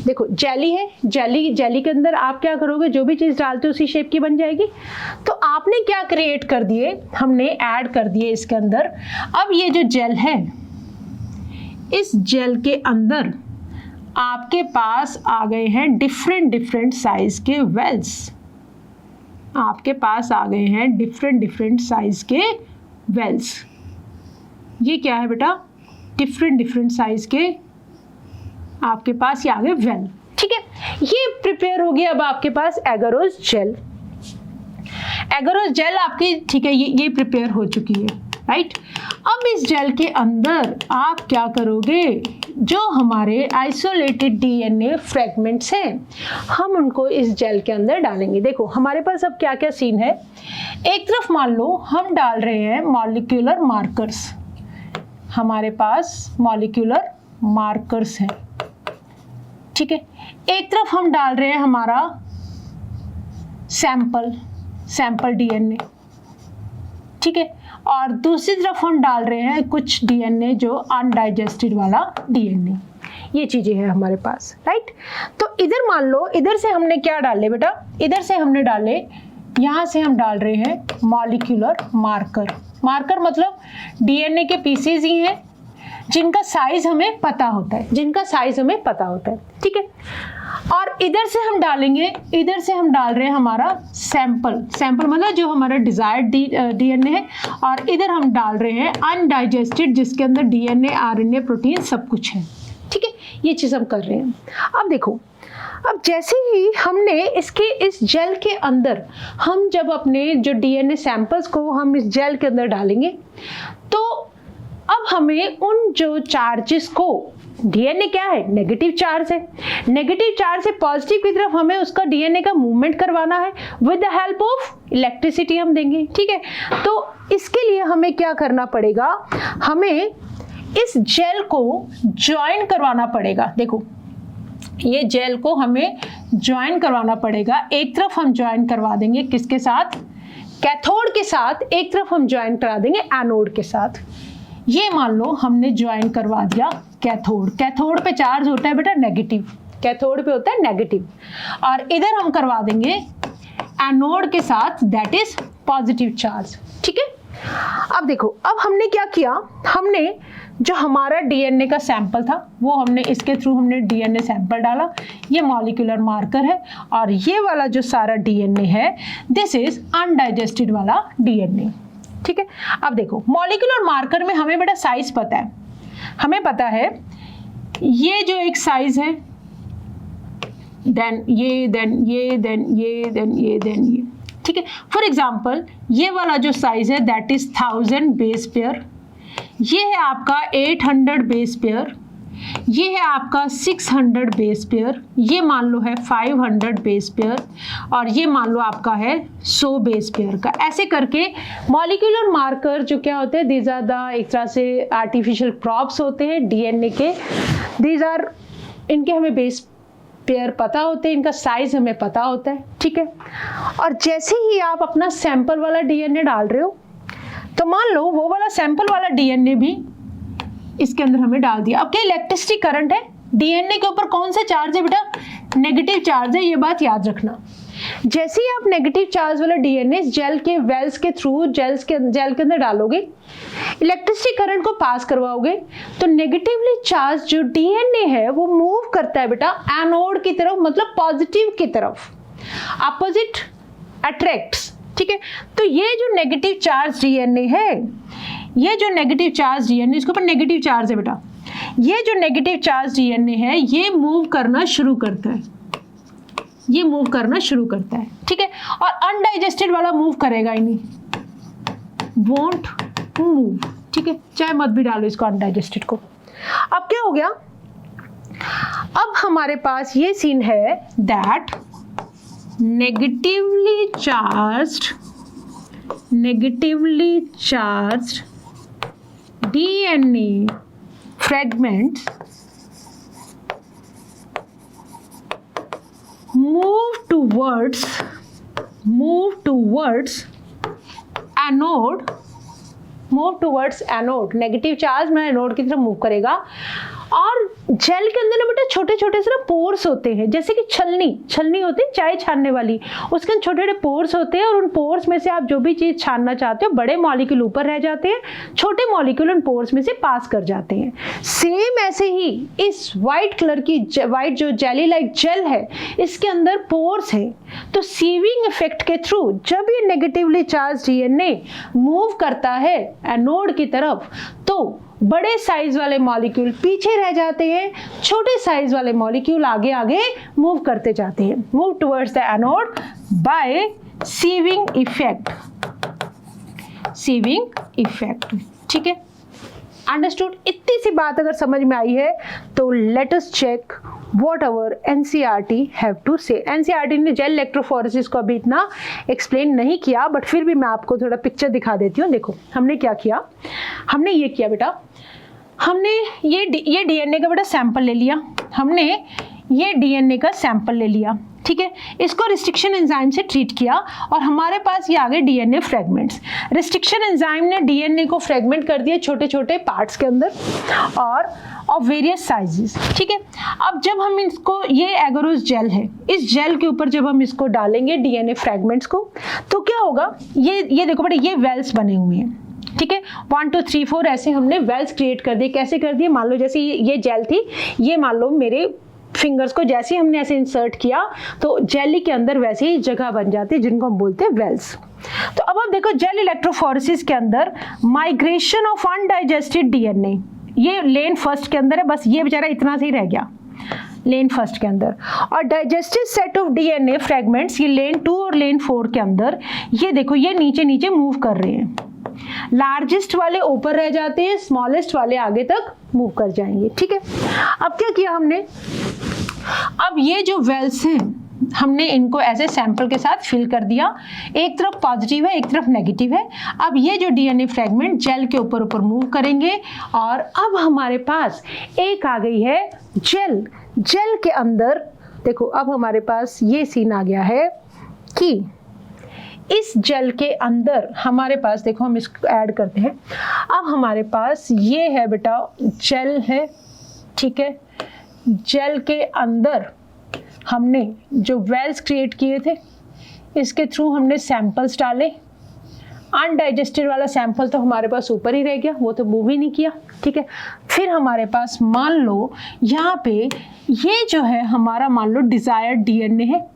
देखो जेली है, जेली के अंदर आप क्या करोगे, जो भी चीज़ डालते हो उसी शेप की बन जाएगी। तो आपने क्या क्रिएट कर दिए, हमने ऐड कर दिए इसके अंदर। अब ये जो जेल है, इस जेल के अंदर आपके पास आ गए हैं डिफरेंट साइज के वेल्स। आपके पास आ गए हैं डिफरेंट साइज के वेल्स। ये क्या है बेटा, डिफरेंट साइज के आपके पास ये आ गए वेल, ठीक है। ये प्रिपेयर हो गया अब आपके पास एगारोज जेल। एगारोज जेल आपकी, ठीक है, ये प्रिपेयर हो चुकी है, राइट। अब इस जेल के अंदर आप क्या करोगे, जो हमारे आइसोलेटेड डीएनए फ्रेगमेंट्स हैं हम उनको इस जेल के अंदर डालेंगे। देखो हमारे पास अब क्या क्या सीन है, एक तरफ मान लो हम डाल रहे हैं मॉलिक्यूलर मार्कर्स, हमारे पास मॉलिक्यूलर मार्कर्स हैं, ठीक है। एक तरफ हम डाल रहे हैं हमारा सैंपल डीएनए, ठीक है, और दूसरी तरफ हम डाल रहे हैं कुछ डीएनए जो अनडाइजेस्टेड वाला डीएनए। ये चीजें हैं हमारे पास, राइट। तो इधर मान लो, इधर से हमने क्या डाले बेटा, इधर से हमने डाले, यहाँ से हम डाल रहे हैं मॉलिक्यूलर मार्कर मतलब डीएनए के पीसेज ही हैं जिनका साइज हमें पता होता है, ठीक है। और इधर से हम डालेंगे, इधर से हम डाल रहे हैं हमारा सैंपल मतलब जो हमारा डिजायर्ड डीएनए है, और इधर हम डाल रहे हैं अनडाइजेस्टेड जिसके अंदर डीएनए आरएनए प्रोटीन सब कुछ है, ठीक है। ये चीज़ हम कर रहे हैं। अब देखो, अब जैसे ही हमने इसके इस जेल के अंदर, हम जब अपने जो डीएनए सैंपल्स को हम इस जेल के अंदर डालेंगे, तो अब हमें उन जो चार्जेस को, डीएनए क्या है, नेगेटिव चार्ज है, नेगेटिव चार्ज से पॉजिटिव की तरफ हमें उसका डीएनए का मूवमेंट करवाना है with the help of electricity हम देंगे, ठीक है। तो इसके लिए हमें क्या करना पड़ेगा, हमें इस जेल को ज्वाइन करवाना पड़ेगा। देखो ये जेल को हमें ज्वाइन करवाना पड़ेगा। एक तरफ हम ज्वाइन करवा देंगे किसके साथ, कैथोड के साथ, एक तरफ हम ज्वाइन करा देंगे एनोड के साथ। ये मान लो हमने ज्वाइन करवा दिया कैथोड पे चार्ज होता है बेटा नेगेटिव, कैथोड पे होता है नेगेटिव, और इधर हम करवा देंगे एनोड के साथ, दैट इज पॉजिटिव चार्ज, ठीक है। अब देखो, अब हमने क्या किया, हमने जो हमारा डीएनए का सैंपल था वो हमने इसके थ्रू हमने डीएनए सैंपल डाला, ये मॉलिक्यूलर मार्कर है, और ये वाला जो सारा डीएनए है दिस इज अनडाइजेस्टेड वाला डीएनए, ठीक है। अब देखो मॉलिक्यूलर मार्कर में हमें बेटा साइज पता है, हमें पता है ये जो एक साइज है, देन ये, ठीक है। फॉर एग्जाम्पल ये वाला जो साइज है दैट इज 1000 बेस पेयर, ये है आपका 800 बेस पेयर, ये है आपका 600 बेस पेयर, ये मान लो है 500 बेस पेयर, और ये मान लो आपका है 100 बेस पेयर का। ऐसे करके मॉलिक्यूलर मार्कर जो क्या होते हैं, दीज आर द एक तरह से आर्टिफिशियल प्रॉप्स होते हैं डीएनए के, दीज आर, इनके हमें बेस पेयर पता होते हैं, इनका साइज हमें पता होता है, ठीक है। और जैसे ही आप अपना सैंपल वाला डीएनए डाल रहे हो, तो मान लो वो वाला सैंपल वाला डीएनए भी इसके अंदर हमें डाल दिया। अब क्या इलेक्ट्रिसिटी करंट है, डीएनए के ऊपर कौन सा चार्ज है बेटा, नेगेटिव चार्ज है, ये बात याद रखना। जैसे ही आप नेगेटिव चार्ज वाला डीएनए जेल के वेल्स के थ्रू जेल के अंदर डालोगे, इलेक्ट्रिसिटी करंट को पास करवाओगे, तो नेगेटिवली चार्ज जो डीएनए है वो मूव करता है बेटा एनोड की तरफ, मतलब पॉजिटिव की तरफ, अपोजिट अट्रैक्ट्स, ठीक है। तो ये जो नेगेटिव चार्ज डीएनए है, ये जो नेगेटिव चार्ज डीएनए, इसके ऊपर नेगेटिव चार्ज है बेटा, ये जो नेगेटिव चार्ज डीएनए है ये मूव करना शुरू करता है, ये मूव करना शुरू करता है, ठीक है। और अनडाइजेस्टेड वाला मूव करेगा ही नहीं, वोंट मूव, ठीक है, चाहे मत भी डालो इसको अनडाइजेस्टेड को। अब क्या हो गया, अब हमारे पास ये सीन है that negatively charged DNA fragments move towards anode, negative charge में एनोड की तरफ मूव करेगा। और जेल के अंदर ना बेटा छोटे छोटे से ना पोर्स होते हैं, जैसे कि छलनी होती है चाय छानने वाली, उसके अंदर छोटे छोटे पोर्स होते हैं और उन पोर्स में से आप जो भी चीज़ छानना चाहते हो, बड़े मॉलिक्यूल ऊपर रह जाते हैं, छोटे मॉलिक्यूल उन पोर्स में से पास कर जाते हैं। सेम ऐसे ही इस वाइट कलर की वाइट जो जेली लाइक जेल है, इसके अंदर पोर्स है। तो सीविंग इफेक्ट के थ्रू जब ये नेगेटिवली चार्ज डीएनए मूव करता है एनोड की तरफ, तो बड़े साइज वाले मॉलिक्यूल पीछे रह जाते हैं, छोटे साइज वाले मॉलिक्यूल आगे आगे मूव करते जाते हैं, move towards the anode by sieving effect. ठीक है, अंडरस्टूड। इतनी सी बात अगर समझ में आई है तो let us check what our NCERT have to say. NCERT ने जेल इलेक्ट्रोफोरेसिस को अभी इतना एक्सप्लेन नहीं किया, बट फिर भी मैं आपको थोड़ा पिक्चर दिखा देती हूँ। देखो हमने क्या किया, हमने ये किया बेटा, हमने ये डीएनए का बेटा सैंपल ले लिया, हमने ये डीएनए का सैंपल ले लिया, ठीक है, इसको रिस्ट्रिक्शन एंजाइम से ट्रीट किया और हमारे पास ये आ गए डीएनए फ्रेगमेंट्स। रिस्ट्रिक्शन एंजाइम ने डीएनए को फ्रेगमेंट कर दिया छोटे छोटे पार्ट्स के अंदर और ऑफ वेरियस साइजेस। ठीक है, अब जब हम इसको, ये एगरोस जेल है, इस जेल के ऊपर जब हम इसको डालेंगे डीएनए फ्रेगमेंट्स को, तो क्या होगा, ये देखो बेटा, ये वेल्स बने हुए हैं। ठीक है, 1 2 3 4 ऐसे हमने वेल्स क्रिएट कर दिए। कैसे कर दिए, मान लो जैसे ये जेल थी, ये मान लो मेरे फिंगर्स को जैसे हमने ऐसे इंसर्ट किया तो जेली के अंदर वैसे ही जगह बन जाती है, जिनको हम बोलते हैं वेल्स। तो अब आप देखो जेल इलेक्ट्रोफोरेसिस के अंदर माइग्रेशन ऑफ अनडाइजेस्टेड डीएनए, ये लेन फर्स्ट के अंदर है, बस ये बेचारा इतना से ही रह गया लेन फर्स्ट के अंदर, और digested set of DNA fragments ये लेन 2 और लेन 4 के अंदर, ये देखो ये नीचे नीचे मूव कर रहे हैं। लार्जेस्ट वाले ऊपर रह जाते हैं, स्मॉलेस्ट वाले आगे तक मूव कर जाएंगे। ठीक है, अब क्या किया हमने, अब ये जो वेल्स हैं हमने इनको ऐसे सैंपल के साथ फिल कर दिया, एक तरफ पॉजिटिव है एक तरफ नेगेटिव है। अब ये जो डीएनए फ्रेगमेंट जेल के ऊपर ऊपर मूव करेंगे और अब हमारे पास एक आ गई है जेल के अंदर। देखो अब हमारे पास ये सीन आ गया है कि इस जेल के अंदर हमारे पास, देखो हम इसको ऐड करते हैं, अब हमारे पास ये है बेटा जेल है। ठीक है, जेल के अंदर हमने जो वेल्स क्रिएट किए थे, इसके थ्रू हमने सैंपल्स डाले। अनडाइजेस्टेड वाला सैंपल तो हमारे पास ऊपर ही रह गया, वो तो मूव ही नहीं किया। ठीक है, फिर हमारे पास मान लो यहाँ पे ये जो है हमारा मान लो डिजायर्ड डीएनए है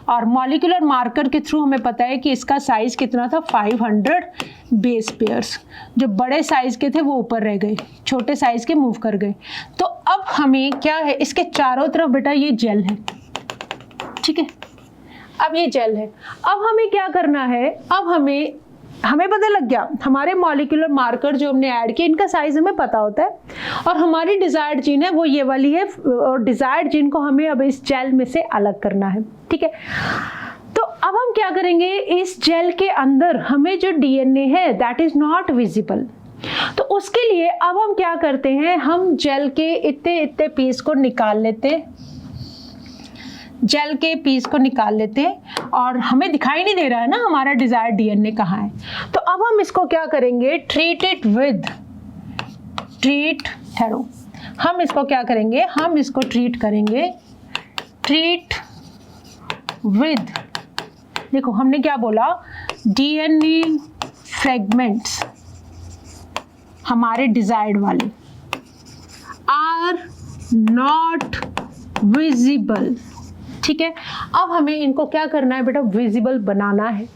और मॉलिक्यूलर मार्कर के थ्रू हमें पता है कि इसका साइज कितना था, 500 बेस पेयर्स। जो बड़े साइज के थे वो ऊपर रह गए, छोटे साइज के मूव कर गए। तो अब हमें क्या है, इसके चारों तरफ बेटा ये जेल है। ठीक है, अब ये जेल है, अब हमें क्या करना है, अब हमें पता लग गया, हमारे मॉलिक्यूलर मार्कर जो हमने ऐड किए इनका साइज हमें पता होता है और हमारी डिजायर्ड जीन है वो ये वाली है, और डिजायर्ड जीन को हमें अब इस जेल में से अलग करना है। ठीक है, तो अब हम क्या करेंगे, इस जेल के अंदर हमें जो डीएनए है दैट इज नॉट विजिबल, तो उसके लिए अब हम क्या करते हैं, हम जेल के इतने पीस को निकाल लेते हैं, जेल के पीस को निकाल लेते हैं और हमें दिखाई नहीं दे रहा है ना हमारा डिजायर्ड डीएनए कहाँ है। तो अब हम इसको क्या करेंगे, हम इसको क्या करेंगे, हम इसको ट्रीट करेंगे, ट्रीट विद, देखो हमने क्या बोला, डीएनए फ्रेगमेंट्स हमारे डिजायर्ड वाले आर नॉट विजिबल। ठीक है, अब हमें इनको क्या करना है बेटा, विजिबल बनाना है।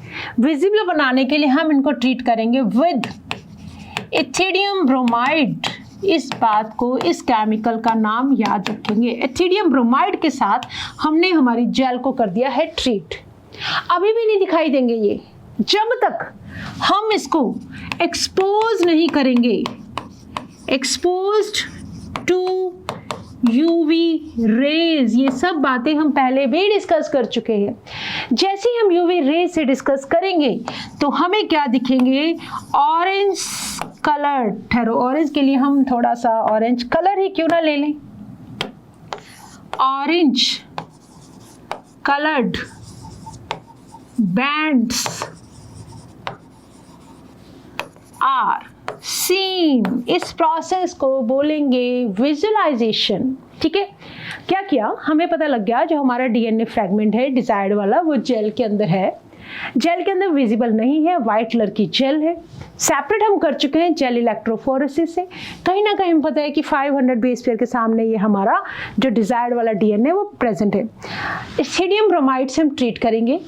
विजिबल बनाने के लिए हम इनको ट्रीट करेंगे विद एथिडियम ब्रोमाइड। इस बात को, इस केमिकल का नाम याद रखेंगे, एथिडियम ब्रोमाइड के साथ हमने हमारी जेल को कर दिया है ट्रीट। अभी भी नहीं दिखाई देंगे ये, जब तक हम इसको एक्सपोज नहीं करेंगे, एक्सपोज्ड टू यूवी रेज, ये सब बातें हम पहले भी डिस्कस कर चुके हैं। जैसे ही हम यूवी रेज से डिस्कस करेंगे तो हमें क्या दिखेंगे, ऑरेंज कलर। ठहरो, ऑरेंज के लिए हम थोड़ा सा ऑरेंज कलर ही क्यों ना ले लें। Orange coloured bands are seen, इस प्रोसेस को बोलेंगे विजुअलाइजेशन। ठीक है, क्या किया, हमें पता लग गया जो हमारा डीएनए फ्रैगमेंट है डिजायर्ड वाला वो जेल के अंदर है। जेल के अंदर विजिबल नहीं है, वाइट कलर की जेल है। सेपरेट हम कर चुके हैं जेल इलेक्ट्रोफोरेसिस से। कहीं ना कहीं पता है कि 500 बेस पेयर के सामने ये हमारा जो डिजायर्ड वाला डीएनए वो प्रेजेंट है। सोडियम ब्रोमाइड से हम ट्रीट करेंगे,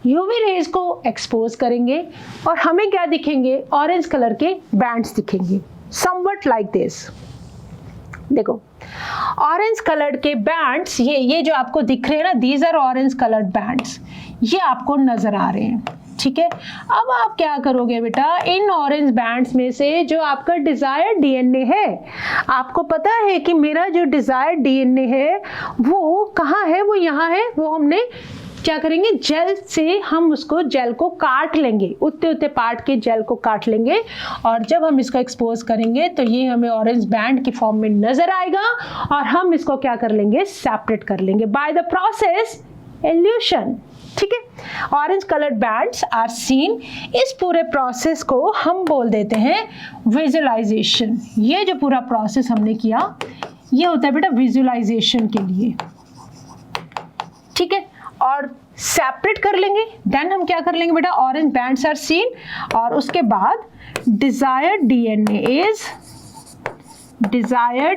यूवी रेज को एक्सपोज करेंगे और हमें क्या दिखेंगे, ऑरेंज कलर के बैंड्स दिखेंगे, समवट लाइक दिस। देखो ऑरेंज कलर्ड के बैंड्स, ये जो आपको दिख रहे हैं ना, these are orange coloured bands, ये आपको नजर आ रहे हैं। ठीक है, अब आप क्या करोगे बेटा, इन ऑरेंज बैंड्स में से जो आपका डिजायर्ड डीएनए है, आपको पता है कि मेरा जो डिजायर्ड डीएनए है वो कहाँ है, वो यहाँ है। वो हमने क्या करेंगे, जेल से हम उसको जेल को काट लेंगे, उतने उतने पार्ट के जेल को काट लेंगे और जब हम इसको एक्सपोज करेंगे तो ये हमें ऑरेंज बैंड की फॉर्म में नजर आएगा और हम इसको क्या कर लेंगे, सेपरेट कर लेंगे बाय द प्रोसेस इल्यूशन। ठीक है, orange coloured bands are seen. इस पूरे प्रोसेस को हम बोल देते हैं विजुअलाइजेशन। ये जो पूरा प्रोसेस हमने किया ये होता है बेटा विजुअलाइजेशन के लिए। ठीक है, और सेपरेट कर लेंगे, देन हम क्या कर लेंगे बेटा, ऑरेंज बैंड्स आर सीन और उसके बाद desired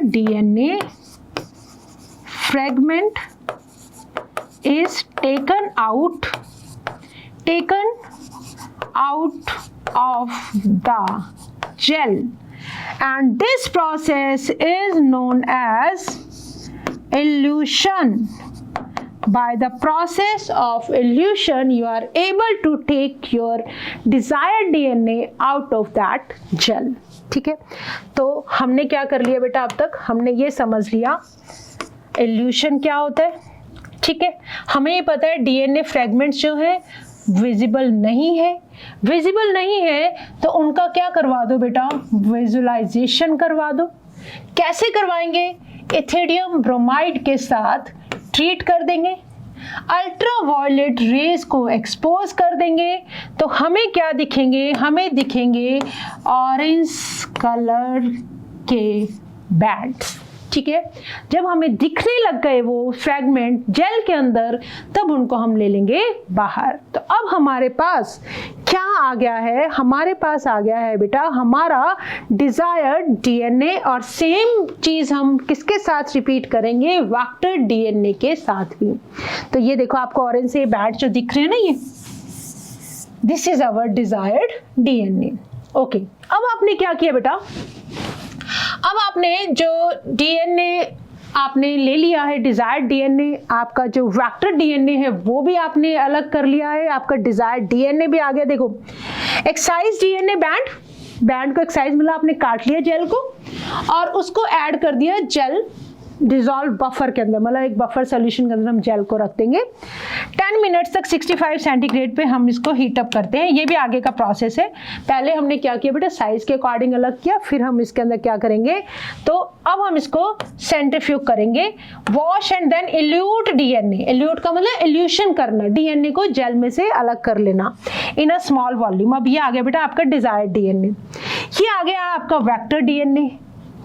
DNA fragment is taken out of the gel and this process is known as elution. By the process of elution you are able to take your desired DNA out of that gel. ठीक है, तो हमने क्या कर लिया बेटा, अब तक हमने ये समझ लिया elution क्या होता है। ठीक है, हमें ये पता है डीएनए फ्रेगमेंट्स जो है विजिबल नहीं है, तो उनका क्या करवा दो बेटा, विजुअलाइजेशन करवा दो। कैसे करवाएंगे, इथिडियम ब्रोमाइड के साथ ट्रीट कर देंगे, अल्ट्रावायलेट रेज को एक्सपोज कर देंगे, तो हमें क्या दिखेंगे, हमें दिखेंगे ऑरेंज कलर के बैंड्स। ठीक है, जब हमें दिखने लग गए वो फ्रैगमेंट जेल के अंदर तब उनको हम ले लेंगे बाहर। तो अब हमारे पास क्या आ गया है, हमारे पास आ गया है बेटा हमारा डिजायर्ड डीएनए और सेम चीज हम किसके साथ रिपीट करेंगे, वेक्टर डीएनए के साथ भी। तो ये देखो आपको ऑरेंज से बैंड जो दिख रहे हैं ना, ये this is our desired DNA. Okay, अब आपने क्या किया बेटा, अब आपने जो डीएनए आपने ले लिया है, डिजायर्ड डीएनए, आपका जो वेक्टर डीएनए है वो भी आपने अलग कर लिया है, आपका डिजायर्ड डीएनए भी आ गया। देखो एक्साइज डीएनए बैंड को एक्साइज मिला, आपने काट लिया जेल को और उसको ऐड कर दिया जेल डिजॉल्व बफर के अंदर, मतलब एक बफर सोल्यूशन के अंदर हम जेल को रख देंगे। 10 मिनट्स तक 65 सेंटीग्रेड पे हम इसको हीट अप करते हैं। ये भी आगे का प्रोसेस है। पहले हमने क्या किया बेटा, साइज के अकॉर्डिंग अलग किया, फिर हम इसके अंदर क्या करेंगे, तो अब हम इसको सेंट्रीफ्यूग करेंगे, wash and then elute DNA. Elute का मतलब इल्यूशन करना, डीएनए को जेल में से अलग कर लेना इन अ स्मॉल वॉल्यूम। अब ये आ गया बेटा आपका डिजायर्ड डीएनए, ये आ गया आपका वेक्टर डीएनए।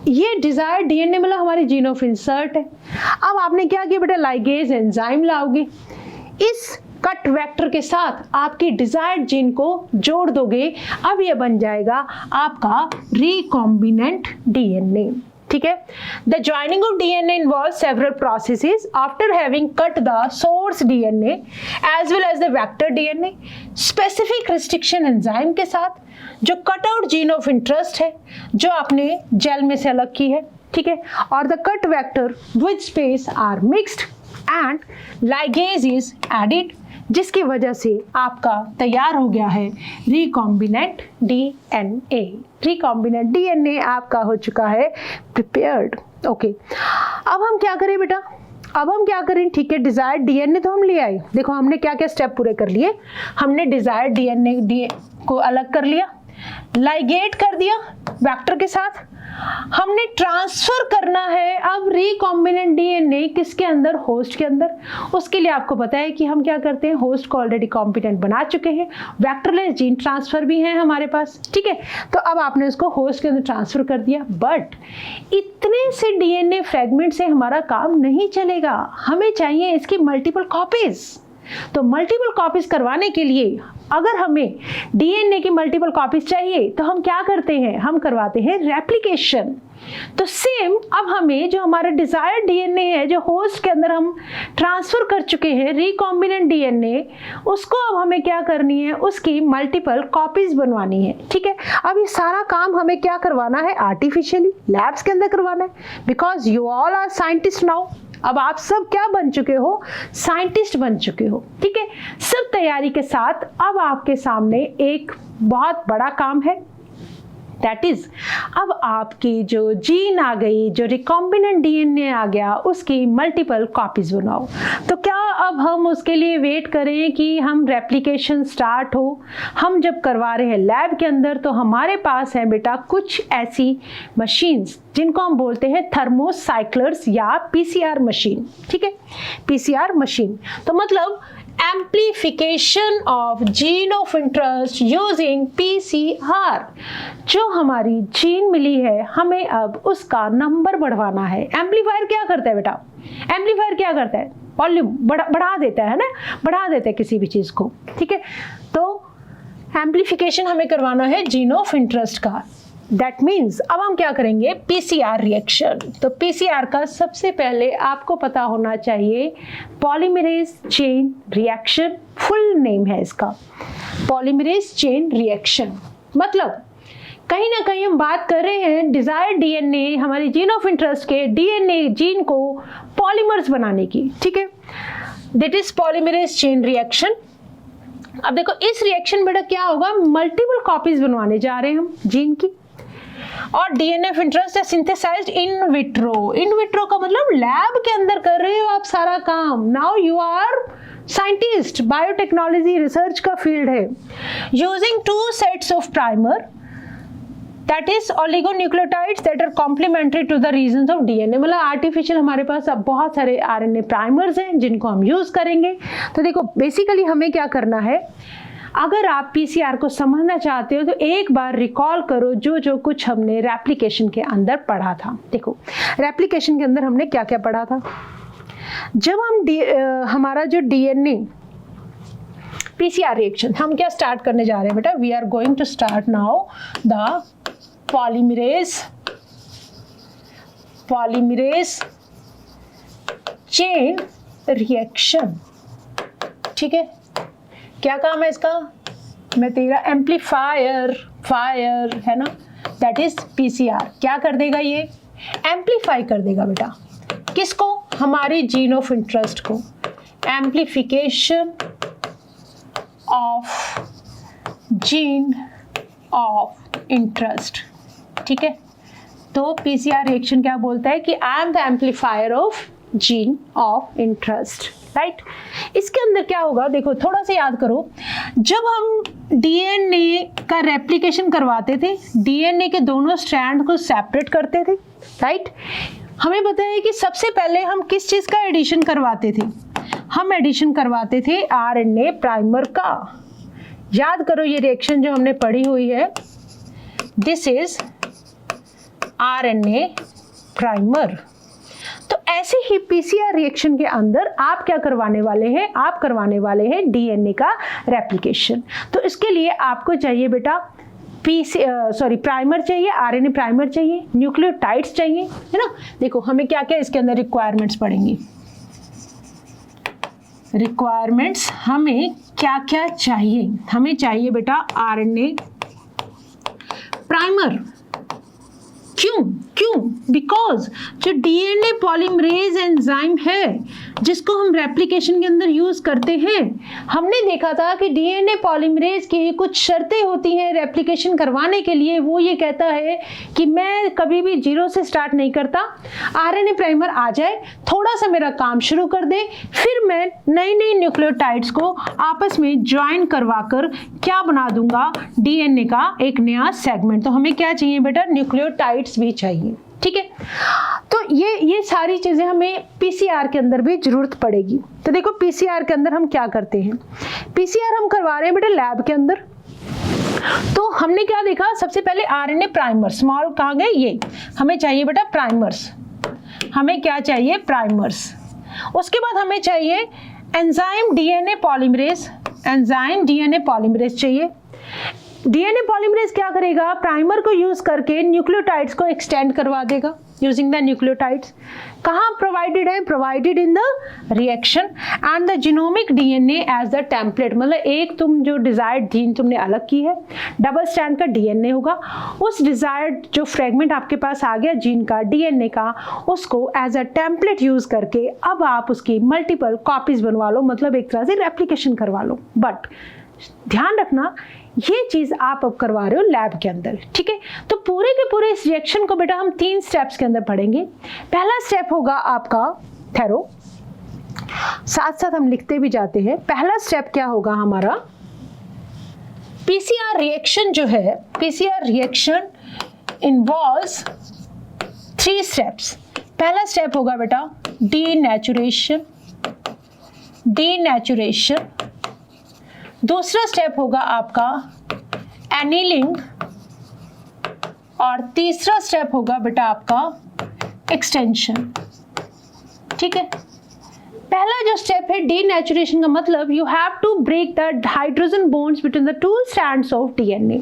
ये डिजायर्ड डीएनए मतलब हमारी जीन ऑफ इंसर्ट है। अब आपने क्या किया बेटा, लाइगेज एंजाइम लाओगे, इस कट वेक्टर के साथ आपकी डिजायर्ड जीन को जोड़ दोगे, अब ये बन जाएगा आपका रिकॉम्बिनेंट डीएनए। ठीक है, the joining of DNA involve several processes after having cut the source DNA as well as the vector DNA, specific restriction enzyme के साथ जो cut out gene of interest है जो आपने जेल में से अलग की है। ठीक है, और the cut vector with space are mixed and ligase is added, जिसकी वजह से आपका तैयार हो गया है रिकॉम्बिनेंट डीएनए। रिकॉम्बिनेंट डीएनए आपका हो चुका है प्रिपेयर्ड। ओके, अब हम क्या करें बेटा, अब हम क्या करें, ठीक है, डिजायर्ड डीएनए तो हम ले आए। देखो हमने क्या क्या स्टेप पूरे कर लिए। हमने डिजायर्ड डीएनए को अलग कर लिया, लाइगेट कर दिया वेक्टर के साथ। हमने ट्रांसफर करना है अब रिकॉम्बिनेंट डीएनए किसके अंदर, होस्ट के अंदर। उसके लिए आपको पता है कि हम क्या करते हैं, होस्ट को ऑलरेडी कॉम्पिटेंट बना चुके हैं, वेक्टरलेस जीन ट्रांसफर भी है हमारे पास, ठीक है। तो अब आपने उसको होस्ट के अंदर ट्रांसफर कर दिया, बट इतने से डीएनए फ्रेगमेंट से हमारा काम नहीं चलेगा, हमें चाहिए इसकी मल्टीपल कॉपीज। तो मल्टीपल कॉपीज करवाने के लिए अगर हमें डीएनए की मल्टीपल कॉपीज चाहिए तो हम क्या करते हैं, हम करवाते हैं रेप्लिकेशन। तो सेम अब हमें जो हमारा डिजायर्ड डीएनए है, जो होस्ट के अंदर हम ट्रांसफर कर चुके हैं रिकॉम्बिनेंट डीएनए, उसको अब हमें क्या करनी है, उसकी मल्टीपल कॉपीज बनवानी है, ठीक है। अब ये सारा काम हमें क्या करवाना है, आर्टिफिशियली लैब्स के अंदर करवाना है, because you all are scientist now. अब आप सब क्या बन चुके हो, साइंटिस्ट बन चुके हो, ठीक है। सब तैयारी के साथ अब आपके सामने एक बहुत बड़ा काम है, दैट इज अब आपकी जो जीन आ गई, जो रिकॉम्बिनेंट डीएनए आ गया, उसकी मल्टीपल कॉपीज बनाओ। तो क्या अब हम उसके लिए वेट करें कि हम रेप्लिकेशन स्टार्ट हो? हम जब करवा रहे हैं लैब के अंदर तो हमारे पास है बेटा कुछ ऐसी मशीन्स जिनको हम बोलते हैं थर्मोसाइक्लर्स या पीसीआर मशीन, ठीक है, पीसीआर मशीन। तो मतलब amplification of gene of interest using PCR. जो हमारी जीन मिली है हमें अब उसका नंबर बढ़वाना है। एम्पलीफायर क्या करता है बेटा, एम्पलीफायर क्या करता है, वॉल्यूम बढ़ा देता है ना, बढ़ा देता है किसी भी चीज को, ठीक है। तो एम्प्लीफिकेशन हमें करवाना है जीन ऑफ इंटरेस्ट का। दैट मीन्स अब हम क्या करेंगे, पीसीआर रिएक्शन। तो पीसीआर का सबसे पहले आपको पता होना चाहिए polymerase chain reaction, full name है इसका पॉलीमरेज चेन रिएक्शन। मतलब कहीं ना कहीं हम बात कर रहे हैं डिजायर्ड डीएनए, हमारी जीन ऑफ इंटरेस्ट के डीएनए जीन को पॉलीमर्स बनाने की, ठीक है, that is polymerase chain reaction. अब देखो इस रिएक्शन में क्या होगा, मल्टीपल कॉपीज बनवाने जा रहे हैं हम जीन की, और डीएनए ऑफ इंटरेस्ट है synthesised in vitro. In vitro का मतलब लैब के अंदर कर रहे हो आप सारा काम। Now you are scientist, biotechnology research का फील्ड है। Using 2 sets of primer that is oligonucleotides that are complementary to the regions of DNA. मतलब आर्टिफिशियल हमारे पास अब बहुत सारे आरएनए प्राइमर्स हैं जिनको हम यूज करेंगे। तो देखो बेसिकली हमें क्या करना है, अगर आप पीसीआर को समझना चाहते हो तो एक बार रिकॉल करो जो जो कुछ हमने रेप्लिकेशन के अंदर पढ़ा था। देखो रेप्लिकेशन के अंदर हमने क्या क्या पढ़ा था। जब हम हमारा जो डीएनए पीसीआर रिएक्शन, हम क्या स्टार्ट करने जा रहे हैं बेटा, we are going to start now the polymerase chain reaction, ठीक है। क्या काम है इसका, मैं तेरा एम्पलीफायर फायर है ना, दैट इज पीसीआर। क्या कर देगा, ये एम्पलीफाई कर देगा बेटा, किसको, हमारी जीन ऑफ इंटरेस्ट को। Amplification of gene of interest, ठीक है। तो पीसीआर रिएक्शन क्या बोलता है कि I am the amplifier of gene of interest, right. इसके अंदर क्या होगा, देखो थोड़ा सा याद करो, जब हम डीएनए का रेप्लिकेशन करवाते थे, डीएनए के दोनों स्ट्रैंड को सेपरेट करते थे, राइट। हमें पता है कि सबसे पहले हम किस चीज का एडिशन करवाते थे, हम एडिशन करवाते थे आरएनए प्राइमर का। याद करो ये रिएक्शन जो हमने पढ़ी हुई है, दिस इज आरएनए प्राइमर। तो ऐसे ही पीसीआर रिएक्शन के अंदर आप क्या करवाने वाले हैं, आप करवाने वाले हैं डीएनए का रेप्लिकेशन। तो इसके लिए आपको चाहिए बेटा प्राइमर चाहिए, आरएनए प्राइमर चाहिए, न्यूक्लियोटाइड्स चाहिए, है ना। देखो हमें क्या क्या इसके अंदर रिक्वायरमेंट्स पड़ेंगी, रिक्वायरमेंट्स हमें क्या क्या चाहिए, हमें चाहिए बेटा आरएनए प्राइमर। क्यों, क्यों? बिकॉज जो डीएनए पॉलीमरेज एंजाइम है जिसको हम रेप्लिकेशन के अंदर यूज करते हैं, हमने देखा था कि डीएनए पॉलीमरेज की कुछ शर्तें होती हैं रेप्लिकेशन करवाने के लिए। वो ये कहता है कि मैं कभी भी जीरो से स्टार्ट नहीं करता, आरएनए प्राइमर आ जाए, थोड़ा सा मेरा काम शुरू कर दे, फिर मैं नई नई न्यूक्लियोटाइड्स को आपस में ज्वाइन करवाकर क्या बना दूंगा, डीएनए का एक नया सेगमेंट। तो हमें क्या चाहिए बेटा? न्यूक्लियोटाइड्स भी चाहिए। ठीक है, तो ये सारी चीजें हमें पीसीआर के अंदर भी जरूरत पड़ेगी। तो देखो पीसीआर के अंदर हम क्या करते हैं, पीसीआर हम करवा रहे हैं बेटा लैब के अंदर। तो हमने क्या देखा, सबसे पहले आरएनए प्राइमर, स्मॉल कहाँ गए, ये हमें चाहिए बेटा प्राइमर्स, हमें क्या चाहिए? प्राइमर्स। उसके बाद हमें चाहिए enzyme DNA polymerase, enzyme DNA polymerase चाहिए। डीएनए पॉलीमरेज क्या करेगा? प्राइमर को यूज करके न्यूक्लियोटाइड्स को एक्सटेंड करवा देगा यूजिंग द न्यूक्लियोटाइड्स। कहाँ प्रोवाइडेड है? Provided in the reaction and the genomic DNA as the template. मतलब एक तुम जो डिजायर्ड जीन तुमने अलग की है, डबल स्ट्रैंड का डीएनए होगा, उस डिजायर्ड जो फ्रेगमेंट आपके पास आ गया जीन का, डीएनए का, उसको एज अ टेम्पलेट यूज करके अब आप उसकी मल्टीपल कॉपीज बनवा लो, मतलब एक तरह से रेप्लिकेशन करवा लो। बट ध्यान रखना ये चीज आप अब करवा रहे हो लैब के अंदर। ठीक है, तो पूरे के पूरे इस रिएक्शन को बेटा हम 3 स्टेप्स के अंदर पढ़ेंगे। पहला स्टेप होगा आपका, ठहरो, साथ साथ हम लिखते भी जाते हैं। पहला स्टेप क्या होगा हमारा? पीसीआर रिएक्शन जो है, पीसीआर रिएक्शन इन्वॉल्व्स 3 स्टेप्स। पहला स्टेप होगा बेटा डीनेचुरेशन, डीनेचुरेशन। दूसरा स्टेप होगा आपका एनीलिंग, और तीसरा स्टेप होगा बेटा आपका एक्सटेंशन। ठीक है, पहला जो स्टेप है डीनेचुरेशन का मतलब you have to break the hydrogen bonds between the 2 strands of DNA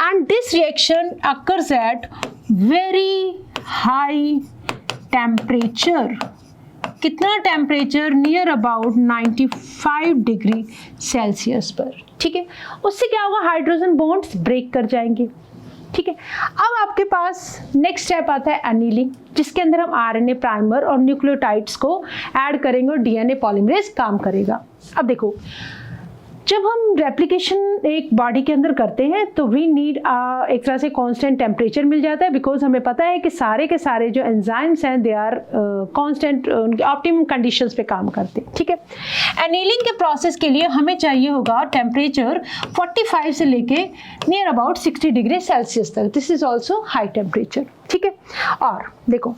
and this reaction occurs at very high temperature। कितना temperature? Near about 95 degree Celsius पर। ठीक है, उससे क्या होगा? हाइड्रोजन बॉन्ड्स ब्रेक कर जाएंगे। ठीक है, अब आपके पास नेक्स्ट स्टेप आता है एनीलिंग, जिसके अंदर हम आरएनए प्राइमर और न्यूक्लियोटाइड्स को ऐड करेंगे और डीएनए पॉलीमरेज काम करेगा। अब देखो, जब हम रेप्लिकेशन एक बॉडी के अंदर करते हैं तो वी नीड एक तरह से कांस्टेंट टेम्परेचर मिल जाता है, बिकॉज हमें पता है कि सारे के सारे जो एंजाइम्स हैं दे आर कांस्टेंट, उनके ऑप्टिमम कंडीशंस पे काम करते हैं। ठीक है, एनीलिंग के प्रोसेस के लिए हमें चाहिए होगा टेम्परेचर 45 से लेके नियर अबाउट 60 डिग्री सेल्सियस तक। This is also high temperature. ठीक है, और देखो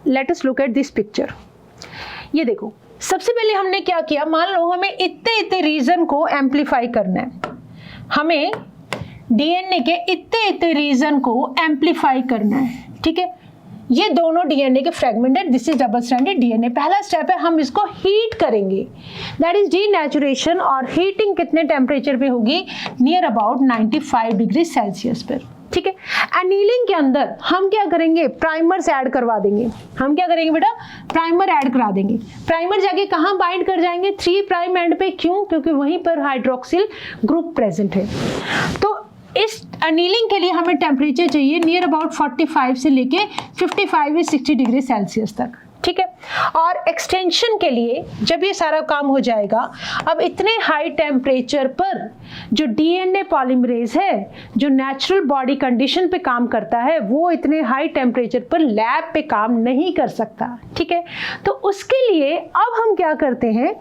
let us look at this picture. ये देखो, सबसे पहले हमने क्या किया, मान लो हमें इतने रीजन को एम्पलीफाई करना है, हमें डीएनए के इतने रीजन को एम्पलीफाई करना है। ठीक है, ये दोनों डीएनए के फ्रेगमेंट है, this is double stranded DNA. पहला स्टेप है हम इसको हीट करेंगे, दैट इज डीनेचुरेशन, और हीटिंग कितने टेम्परेचर पे होगी? नियर अबाउट 95 डिग्री सेल्सियस पर। ठीक है, एनीलिंग के अंदर हम क्या करेंगे? प्राइमर्स ऐड करवा देंगे। हम क्या करेंगे बेटा? प्राइमर ऐड करा देंगे। प्राइमर जाके कहाँ बाइंड कर जाएंगे? 3 प्राइम एंड पे। क्यों? क्योंकि वहीं पर हाइड्रोक्सिल ग्रुप प्रेजेंट है। तो इस एनीलिंग के लिए हमें टेम्परेचर चाहिए नियर अबाउट 45 से लेके 55 या 60 डिग्री सेल्सियस तक। ठीक है, और एक्सटेंशन के लिए जब ये सारा काम हो जाएगा, अब इतने हाई टेम्परेचर पर जो डीएनए पॉलीमरेज है, जो नेचुरल बॉडी कंडीशन पे काम करता है, वो इतने हाई टेम्परेचर पर लैब पे काम नहीं कर सकता। ठीक है, तो उसके लिए अब हम क्या करते हैं?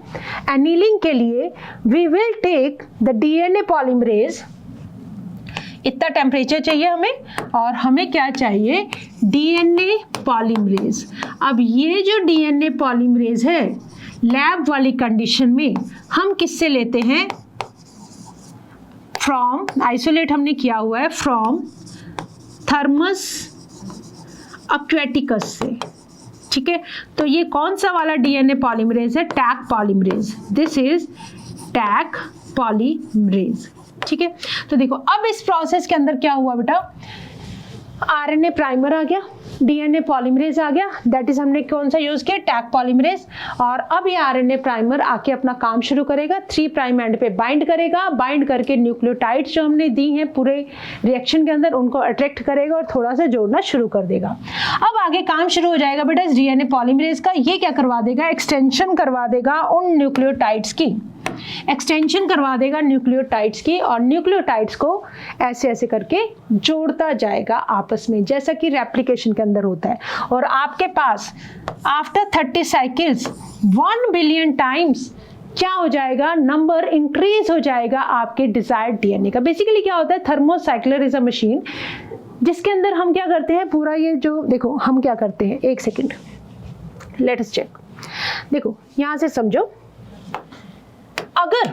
एनीलिंग के लिए we will take the DNA polymerase, इतना टेम्परेचर चाहिए हमें, और हमें क्या चाहिए? DNA polymerase. अब ये जो डीएनए पॉलीमरेज है लैब वाली कंडीशन में हम किससे लेते हैं? फ्रॉम, आइसोलेट हमने किया हुआ है, फ्रॉम थर्मस एक्वेटिकस से। ठीक है, तो ये कौन सा वाला डीएनए पॉलीमरेज है? Taq polymerase. This is Taq polymerase. ठीक है, तो देखो अब इस प्रोसेस के अंदर क्या हुआ बेटा? आरएनए प्राइमर आ गया, डीएनए पॉलीमरेज आ गया, दैट इज हमने कौन सा यूज किया, टैग पॉलीमरेज। और अब ये आरएनए प्राइमर आके अपना काम शुरू करेगा, 3 प्राइम एंड पे बाइंड करेगा, बाइंड करके न्यूक्लियोटाइड्स जो हमने दी हैं पूरे रिएक्शन के अंदर उनको अट्रैक्ट करेगा और थोड़ा सा जोड़ना शुरू कर देगा। अब आगे काम शुरू हो जाएगा बेटा इस डीएनए पॉलीमरेज का। ये क्या करवा देगा, एक्सटेंशन करवा देगा उन न्यूक्लियोटाइड्स की, एक्सटेंशन करवा देगा न्यूक्लियोटाइड्स की, और न्यूक्लियोटाइड्स को ऐसे ऐसे करके जोड़ता जाएगा आपस में, जैसा कि रेप्लिकेशन के अंदर होता है। और आपके पास आफ्टर 30 साइकिल्स 1 बिलियन टाइम्स क्या हो जाएगा, नंबर इंक्रीज हो जाएगा आपके डिजायर्ड डीएनए का। बेसिकली क्या होता है, थर्मोसाइक्लर इज अ मशीन जिसके अंदर हम क्या करते हैं, पूरा ये जो देखो हम क्या करते हैं, एक सेकेंड लेट अस चेक। देखो यहां से समझो, अगर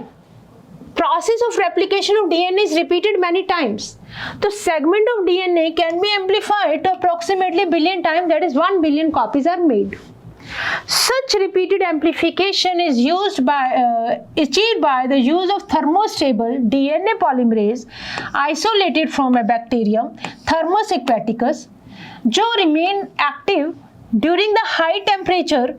process of replication of DNA is repeated many times, तो segment of DNA can be amplified to approximately billion times, that is 1 billion copies are made. Such repeated amplification is achieved by the use of thermostable DNA polymerase isolated from a bacterium Thermus aquaticus, जो remain active during the high temperature,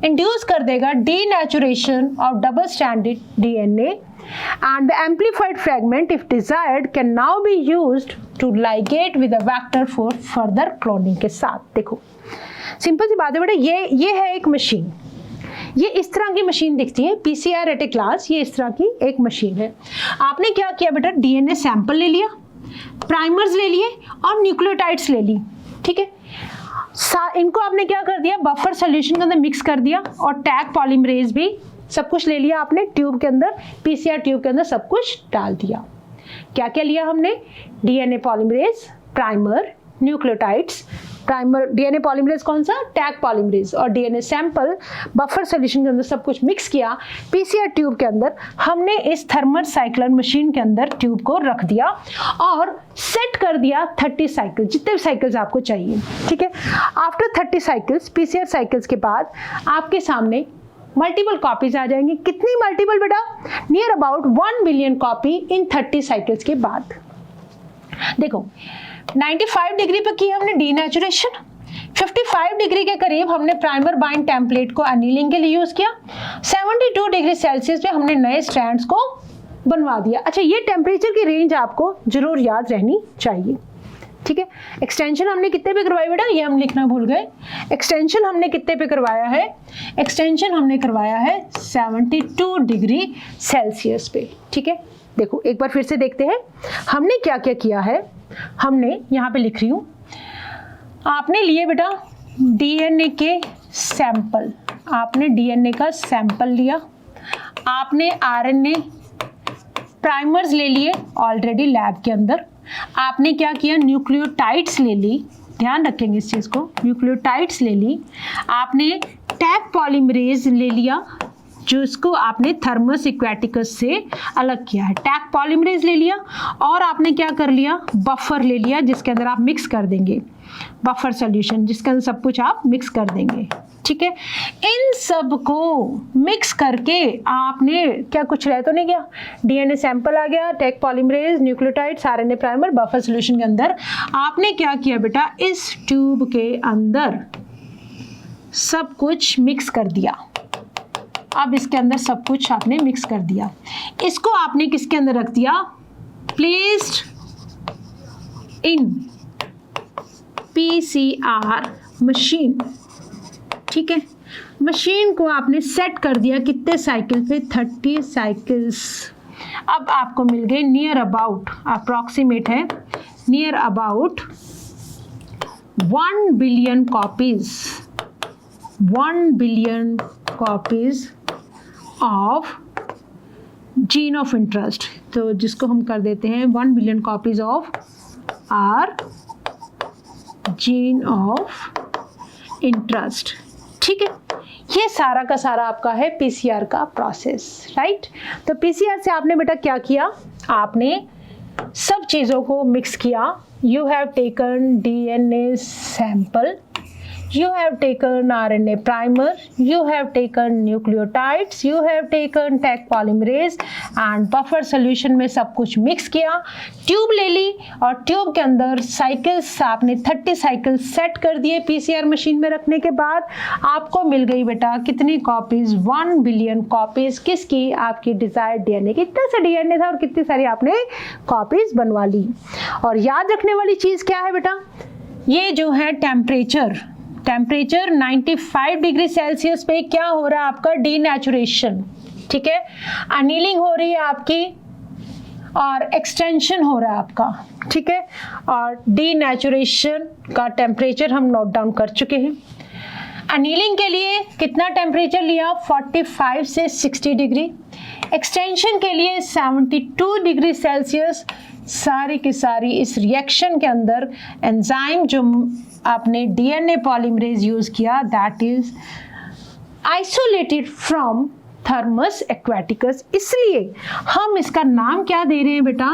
induce कर देगा denaturation of double stranded DNA, and the amplified fragment if desired can now be used to ligate with a vector for further cloning के साथ। देखो simple सी बात है बेटा, ये है एक मशीन, ये इस तरह की मशीन दिखती है, पीसीआर एट ए क्लास, ये इस तरह की एक मशीन है। आपने क्या किया बेटा, डीएनए सैंपल ले लिया, प्राइमर्स ले लिए और न्यूक्लियोटाइड्स ले ली, ठीक है। इनको आपने क्या कर दिया, बफर सॉल्यूशन के अंदर मिक्स कर दिया, और टैग पॉलीमरेज भी सब कुछ ले लिया आपने, ट्यूब के अंदर, पीसीआर ट्यूब के अंदर सब कुछ डाल दिया। क्या क्या लिया हमने, DNA polymerase, primer, nucleotides, primer DNA polymerase कौन सा, टैग पॉलीमरेज, और डीएनए सैंपल बफर सॉल्यूशन के अंदर सब कुछ मिक्स किया। पीसीआर ट्यूब के अंदर हमने इस थर्मल साइक्लर मशीन के अंदर ट्यूब को रख दिया और सेट कर दिया 30 साइकिल, जितने भी साइकिल्स आपको चाहिए, ठीक है। आफ्टर 30 साइकिल्स, पीसीआर साइकिल्स के बाद आपके सामने मल्टीपल कॉपीज आ जाएंगी। कितनी मल्टीपल बेटा, near about 1 billion copy in 30 cycles के बाद। देखो 95 डिग्री पे की हमने डीनेचुरेशन, 55 डिग्री के करीब हमने प्राइमर बाइंड टेम्पलेट को एनीलिंग के लिए यूज किया, 72 डिग्री सेल्सियस पे हमने नए स्ट्रैंड्स को बनवा दिया। अच्छा, ये टेम्परेचर की रेंज आपको जरूर याद रहनी चाहिए, ठीक है। एक्सटेंशन हमने कितने पे करवाई बेटा, ये हम लिखना भूल गए। एक्सटेंशन हमने कितने पे करवाया है, एक्सटेंशन हमने करवाया है 72 डिग्री सेल्सियस पे, ठीक है। देखो एक बार फिर से देखते हैं हमने क्या क्या किया है। हमने यहाँ पे लिख रही हूँ, आपने लिए बेटा डीएनए के सैंपल, आपने डीएनए का सैंपल लिया, आपने आरएनए प्राइमर्स ले लिए ऑलरेडी लैब के अंदर, आपने क्या किया, न्यूक्लियोटाइड्स ले ली, ध्यान रखेंगे इस चीज़ को, न्यूक्लियोटाइड्स ले ली, आपने टैग पॉलीमरेज ले लिया जो इसको आपने थर्मस एक्वाटिकस से अलग किया है, टैग पॉलीमरेज ले लिया, और आपने क्या कर लिया, बफर ले लिया जिसके अंदर आप मिक्स कर देंगे, बफर सॉल्यूशन जिसके अंदर सब कुछ आप मिक्स कर देंगे, ठीक है। इन सब को मिक्स करके आपने क्या, कुछ रह तो नहीं गया, डीएनए सैंपल आ गया, tag polymerase, nucleotides, RNA primer, buffer solution के अंदर आपने क्या किया बेटा, इस ट्यूब के अंदर सब कुछ मिक्स कर दिया। अब इसके अंदर सब कुछ आपने मिक्स कर दिया, इसको आपने किसके अंदर रख दिया, प्लेस्ड इन पीसीआर मशीन, ठीक है। मशीन को आपने सेट कर दिया कितने साइकिल पे, 30 साइकिल्स। अब आपको मिल गए नियर अबाउट, अप्रॉक्सीमेट है, near about 1 billion copies, 1 billion copies of gene of interest, तो जिसको हम कर देते हैं 1 billion copies of our gene of interest, ठीक है। ये सारा का सारा आपका है पीसीआर का प्रोसेस, राइट। तो पीसीआर से आपने बेटा क्या किया, आपने सब चीज़ों को मिक्स किया। You have taken DNA sample, you have taken RNA primer, you have taken nucleotides, you have taken Taq polymerase and buffer solution में सब कुछ मिक्स किया, ट्यूब ले ली और ट्यूब के अंदर साइकिल्स आपने 30 साइकिल सेट कर दिए पीसीआर मशीन में रखने के बाद आपको मिल गई बेटा कितनी कॉपीज 1 बिलियन कॉपीज किसकी आपकी डिजायर्ड डीएनए की। इतना सा डीएनए था और कितनी सारी आपने कॉपीज बनवा ली। और याद रखने वाली चीज क्या है बेटा, ये जो है टेम्परेचर 95 डिग्री सेल्सियस पे क्या हो रहा है आपका डीनेचुरेशन, ठीक है, अनीलिंग हो रही है आपकी और एक्सटेंशन हो रहा है आपका, ठीक है, और डीनेचुरेशन का टेम्परेचर हम नोट डाउन कर चुके हैं। अनीलिंग के लिए कितना टेम्परेचर लिया 45 से 60 डिग्री, एक्सटेंशन के लिए 72 डिग्री सेल्सियस। सारी की सारी इस रिएक्शन के अंदर एंजाइम जो आपने डीएनए पॉलीमरेज यूज किया that is isolated from thermos aquaticus, इसलिए हम इसका नाम क्या दे रहे हैं बेटा,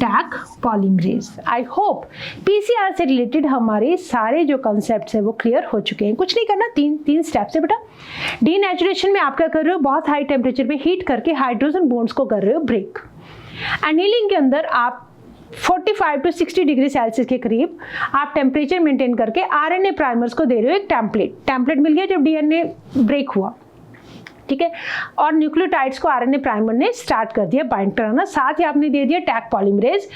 Taq polymerase. I hope PCR से रिलेटेड हमारे सारे जो कॉन्सेप्ट्स हैं वो क्लियर हो चुके हैं। कुछ नहीं करना, तीन स्टेप्स है बेटा। डीनेचुरेशन में आप क्या कर रहे हो, बहुत हाई टेम्परेचर पे हीट करके हाइड्रोजन बॉन्ड्स को कर रहे हो ब्रेक। एनीलिंग के अंदर आप 45 टू 60 डिग्री सेल्सियस के करीब आप टेम्परेचर मेंटेन करके आरएनए प्राइमर्स को दे रहे हो एक टेम्पलेट मिल गया जब डीएनए ब्रेक हुआ, ठीक है, और न्यूक्लियोटाइड्स को आरएनए प्राइमर ने स्टार्ट कर दिया बाइंड कराना, साथ ही आपने दे दिया टैक पॉलीमरेज।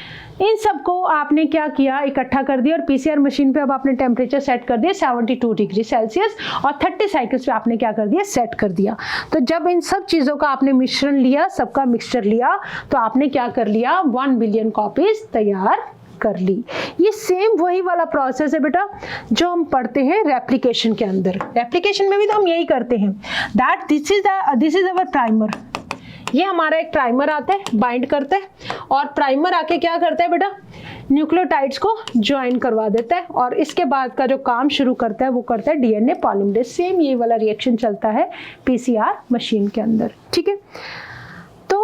इन सबको आपने क्या किया, इकट्ठा कर दिया और पीसीआर मशीन पे अब आपने टेम्परेचर सेट कर दिया 72 डिग्री सेल्सियस और 30 साइकिल्स पे आपने क्या कर दिया, सेट कर दिया। तो जब इन सब चीज़ों का आपने मिश्रण लिया, सबका मिक्सचर लिया, तो आपने क्या कर लिया 1 बिलियन कॉपीज तैयार कर ली। ये सेम वही वाला प्रोसेस है बेटा जो हम पढ़ते हैं रेप्लिकेशन के अंदर। रेप्लिकेशन में भी तो हम यही करते हैं that this is our primer. ये हमारा एक प्राइमर आता है, बाइंड करता है और प्राइमर आके क्या करता है बेटा, न्यूक्लियोटाइड्स को ज्वाइन करवा देता है और इसके बाद का जो काम शुरू करता है वो करता है डीएनए पॉलीमरेज। सेम ये वाला रिएक्शन चलता है पीसीआर मशीन के अंदर, ठीक है। तो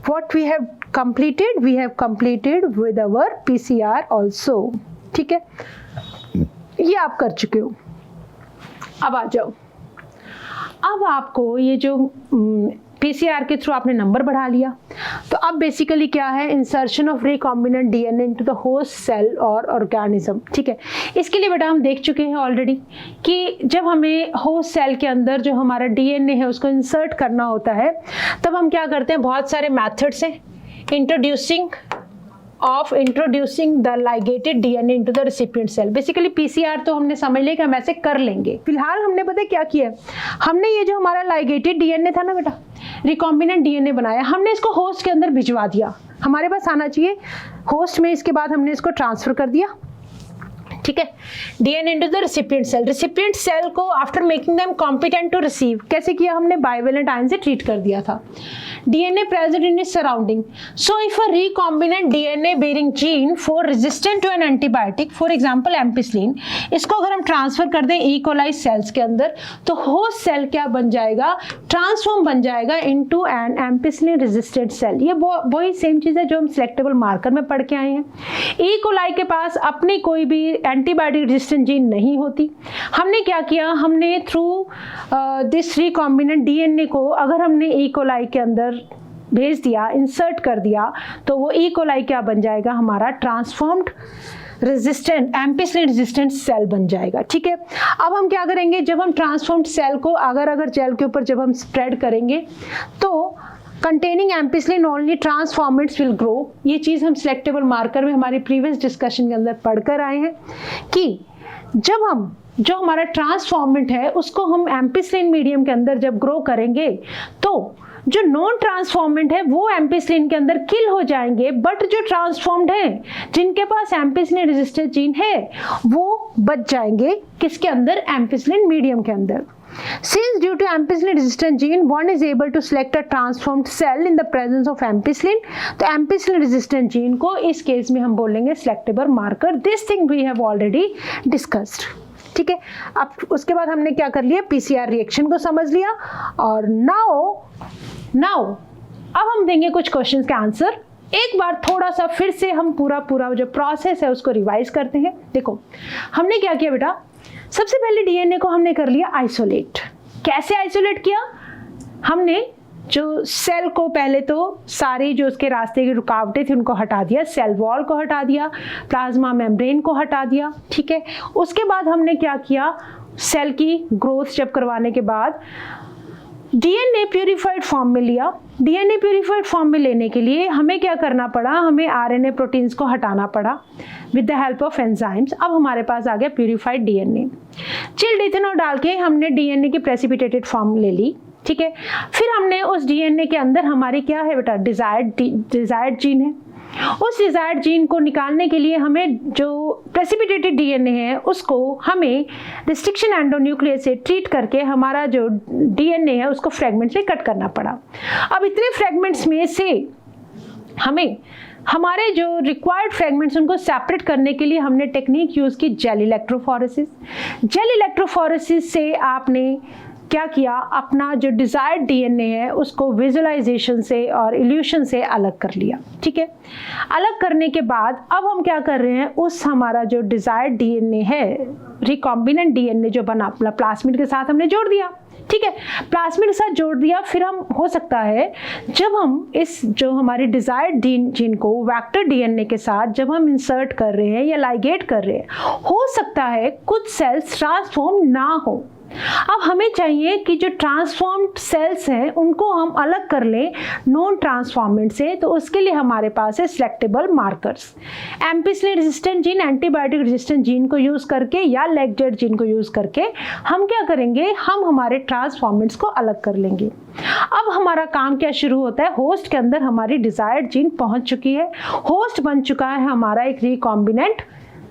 what we have completed with our PCR also, ठीक है, ये आप कर चुके हो। अब आ जाओ, अब आपको ये जो पीसीआर के थ्रू आपने नंबर बढ़ा लिया, तो अब बेसिकली क्या है, insertion of recombinant DNA into the host cell और ऑर्गेनिज्म, ठीक है। इसके लिए बेटा हम देख चुके हैं ऑलरेडी कि जब हमें होस्ट सेल के अंदर जो हमारा डीएनए है उसको इंसर्ट करना होता है तब हम क्या करते हैं, बहुत सारे मेथड्स हैं introducing the ligated DNA into the recipient cell. Basically PCR तो हमने समझ लिया कि हम ऐसे कर लेंगे। फिलहाल हमने पता क्या किया, हमने ये जो हमारा लाइगेटेड डीएनए था ना बेटा, रिकॉम्बिनेंट डीएनए बनाया, हमने इसको होस्ट के अंदर भिजवा दिया, हमारे पास आना चाहिए होस्ट में। इसके बाद हमने इसको ट्रांसफर कर दिया, ठीक है, DNA into the recipient cell. Recipient cell को after making them competent to receive, कैसे किया हमने, बाइवेलेंट आयन से ट्रीट कर दिया था। DNA present in its surrounding. So if a recombinant DNA bearing gene for resistant to an antibiotic, for example ampicillin, इसको अगर हम ट्रांसफर कर दें E. coli सेल्स के अंदर तो होस्ट सेल क्या बन जाएगा, ट्रांसफॉर्म बन जाएगा into an ampicillin resistant cell. ये वही सेम चीज़ है जो हम सिलेक्टेबल मार्कर में पढ़ के आए हैं। E. coli के पास अपनी कोई भी एंटीबायोटिक रेजिस्टेंट जीन नहीं होती। हमने क्या किया, हमने थ्रू दिस रिकॉम्बिनेंट डीएनए को अगर हमने E. coli के अंदर भेज दिया, इंसर्ट कर दिया, तो वो E. coli क्या बन जाएगा, हमारा transformed resistant ampicillin resistant cell बन जाएगा, ठीक है। अब हम क्या करेंगे, जब हम ट्रांसफॉर्म्ड सेल को अगर जेल के ऊपर जब हम स्प्रेड करेंगे तो containing ampicillin only transformants will grow. ये चीज़ हम सिलेक्टेबल मार्कर में हमारी प्रीवियस डिस्कशन के अंदर पढ़कर आए हैं कि जब हम जो हमारा ट्रांसफॉर्मेंट है उसको हम एम्पिसिलिन मीडियम के अंदर जब ग्रो करेंगे तो जो नॉन ट्रांसफॉर्मेंट है वो एम्पिसिलिन के अंदर किल हो जाएंगे, बट जो ट्रांसफॉर्म्ड है जिनके पास एम्पिसिलिन रेजिस्टेंट जीन है वो बच जाएंगे किसके अंदर, एम्पिसिलिन मीडियम के अंदर। Since due to ampicillin resistant gene, one is able to select a transformed cell in the presence of ampicillin, तो ampicillin resistant gene को इस केस में हम बोलेंगे selectable marker। This thing we have already discussed, ठीक है। अब उसके बाद हमने क्या कर लिया, पीसीआर रिएक्शन को समझ लिया और नाउ अब हम देंगे कुछ क्वेश्चंस के आंसर। एक बार थोड़ा सा फिर से हम पूरा जो प्रोसेस है उसको रिवाइज करते हैं। देखो हमने क्या किया बेटा, सबसे पहले डीएनए को हमने कर लिया आइसोलेट। कैसे आइसोलेट किया? हमने जो सेल को पहले तो सारी जो उसके रास्ते की रुकावटें थी उनको हटा दिया, सेल वॉल को हटा दिया, प्लाज्मा मेम्ब्रेन को हटा दिया, ठीक है। उसके बाद हमने क्या किया, सेल की ग्रोथ जब करवाने के बाद डीएनए प्यूरिफाइड फॉर्म में लिया। डीएनए प्यूरिफाइड फॉर्म में लेने के लिए हमें क्या करना पड़ा, हमें आरएनए प्रोटीन्स को हटाना पड़ा with the help of enzymes. अब हमारे पास आ गया प्यूरिफाइड डीएनए। चिल्ड इथेनॉल डाल के हमने डीएनए की प्रेसिपिटेटेड फॉर्म ले ली, ठीक है। फिर हमने उस डीएनए के अंदर हमारी क्या है बेटा, डिजायर्ड जीन है। उस डिजायर्ड जीन को निकालने के लिए हमें जो प्रेसिपिटेटेड डीएनए है उसको हमें रिस्ट्रिक्शन एंडोन्यूक्लियस से ट्रीट करके हमारा जो डीएनए है उसको फ्रेगमेंट्स में कट करना पड़ा। अब इतने फ्रेगमेंट्स में से हमें हमारे जो रिक्वायर्ड फ्रेगमेंट्स उनको सेपरेट करने के लिए हमने टेक्निक यूज़ की जेल इलेक्ट्रोफोरेसिस। जेल इलेक्ट्रोफोरेसिस से आपने क्या किया, अपना जो डिजायर्ड डीएनए है उसको विजुअलाइजेशन से और इल्यूशन से अलग कर लिया, ठीक है। अलग करने के बाद अब हम क्या कर रहे हैं, उस हमारा जो डिजायर्ड डीएनए है, रिकॉम्बिनेंट डीएनए जो बना अपना प्लास्मिड के साथ हमने जोड़ दिया, ठीक है। प्लास्मिड के साथ जोड़ दिया। फिर हम हो सकता है जब हम इस जो हमारी डिजायर्ड जीन को वेक्टर डीएनए के साथ जब हम इंसर्ट कर रहे हैं या लाइगेट कर रहे हैं, हो सकता है कुछ सेल्स ट्रांसफॉर्म ना हो। अब हमें चाहिए कि जो ट्रांसफॉर्म्ड सेल्स हैं उनको हम अलग कर लें नॉन ट्रांसफॉर्मेंट से। तो उसके लिए हमारे पास है selectable markers. Ampicillin resistant gene, antibiotic resistant gene को यूज़ करके या लेगजेड जीन को यूज़ करके हम क्या करेंगे, हम हमारे ट्रांसफॉर्मेंट्स को अलग कर लेंगे। अब हमारा काम क्या शुरू होता है, होस्ट के अंदर हमारी डिजायर्ड जीन पहुंच चुकी है, होस्ट बन चुका है, हमारा एक रिकॉम्बिनेंट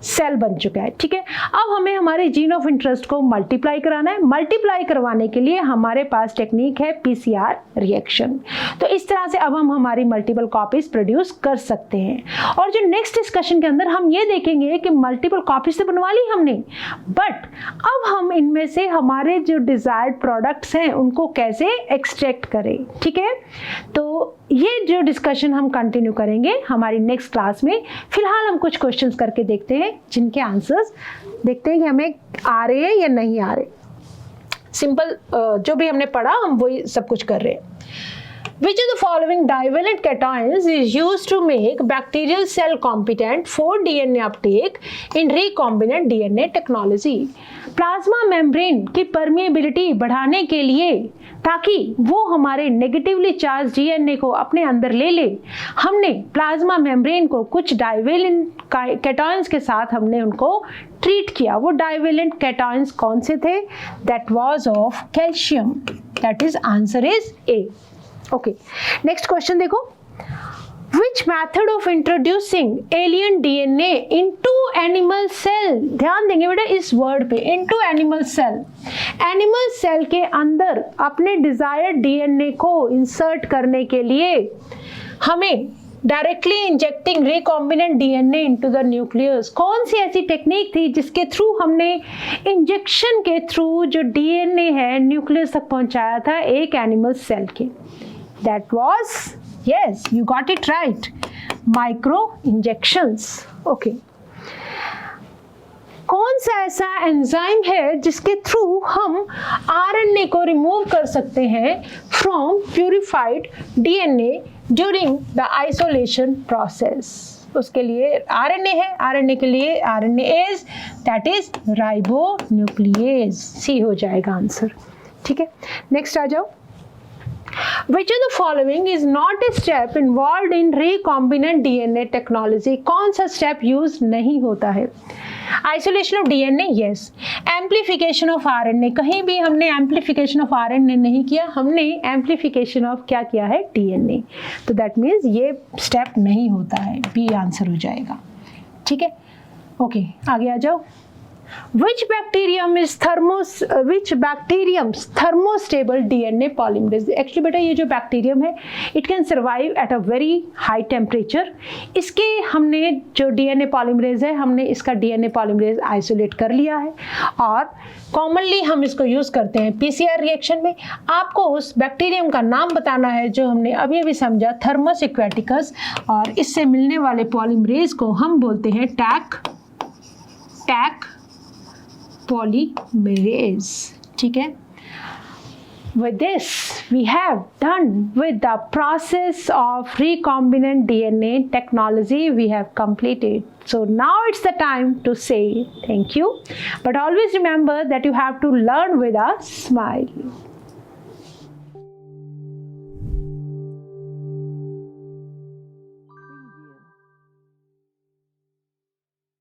सेल बन चुका है, ठीक है। अब हमें हमारे जीन ऑफ इंटरेस्ट को मल्टीप्लाई कराना है। मल्टीप्लाई करवाने के लिए हमारे पास टेक्निक है पीसीआर रिएक्शन। तो इस तरह से अब हम हमारी मल्टीपल कॉपीज प्रोड्यूस कर सकते हैं। और जो नेक्स्ट डिस्कशन के अंदर हम ये देखेंगे कि मल्टीपल कॉपीज तो बनवा ली हमने, बट अब हम इनमें से हमारे जो डिजायर्ड प्रोडक्ट्स हैं उनको कैसे एक्सट्रैक्ट करें, ठीक है। तो ये जो डिस्कशन हम कंटिन्यू करेंगे हमारी नेक्स्ट क्लास में। फिलहाल हम कुछ क्वेश्चंस करके देखते हैं जिनके आंसर्स देखते हैं कि हमें आ रहे हैं या नहीं आ रहे। सिंपल जो भी हमने पढ़ा हम वही सब कुछ कर रहे हैं। Which of the following divalent cations is used to make bacterial cell competent for DNA uptake in recombinant DNA technology? Plasma membrane की परमिएबिलिटी बढ़ाने के लिए, ताकि वो हमारे नेगेटिवली चार्ज डीएनए को अपने अंदर ले ले, हमने प्लाज्मा मेम्ब्रेन को कुछ डाइवेलेंट कैटायंस के साथ हमने उनको ट्रीट किया। वो डाइवेलेंट कैटायंस कौन से थे? That was of calcium. That is answer is a. Okay, next question देखो। Which method of introducing alien DNA into animal cell? ध्यान देंगे बेटा इस वर्ड पे, into animal cell। Animal cell के अंदर अपने डिजायर्ड डीएनए को इंसर्ट करने के लिए हमें directly injecting recombinant DNA into the nucleus, कौन सी ऐसी टेक्निक थी जिसके थ्रू हमने इंजेक्शन के थ्रू जो डीएनए है न्यूक्लियस तक पहुंचाया था एक एनिमल सेल के? That was, yes, you got it right, micro injections. Okay. कौन सा ऐसा एंजाइम है जिसके थ्रू हम आरएनए को रिमूव कर सकते हैं from purified DNA during the isolation process? उसके लिए आरएनए है, आरएनए के लिए RNA is that is ribonuclease. C हो जाएगा आंसर, ठीक है। नेक्स्ट आ जाओ। Which of the following is not a step involved in recombinant DNA technology? कौन सा स्टेप यूज नहीं होता है? Isolation of DNA, yes. Amplification of RNA, कहीं भी हमने एम्प्लीफिकेशन ऑफ आरएनए नहीं किया, हमने एम्प्लीफिकेशन ऑफ क्या किया है? डीएनए। तो दैट मीन्स ये स्टेप नहीं होता है, बी आंसर हो जाएगा, ठीक है। ओके, आगे आ जाओ। Which bacterium thermostable DNA polymerase? Actually बेटा ये जो बैक्टीरियम है it can survive at a very high temperature. इसके हमने जो डीएनए पॉलीमरेज है हमने इसका डीएनए पॉलीमरेज आइसोलेट कर लिया है और कॉमनली हम इसको यूज़ करते हैं पीसीआर रिएक्शन में। आपको उस बैक्टीरियम का नाम बताना है जो हमने अभी अभी समझा, थर्मस एक्वेटिकस, और इससे मिलने वाले पॉलीमरेज को हम बोलते हैं टैक polymerase. ठीक है. With this, we have done with the process of recombinant DNA technology. We have completed. So now it's the time to say thank you. But always remember that you have to learn with a smile.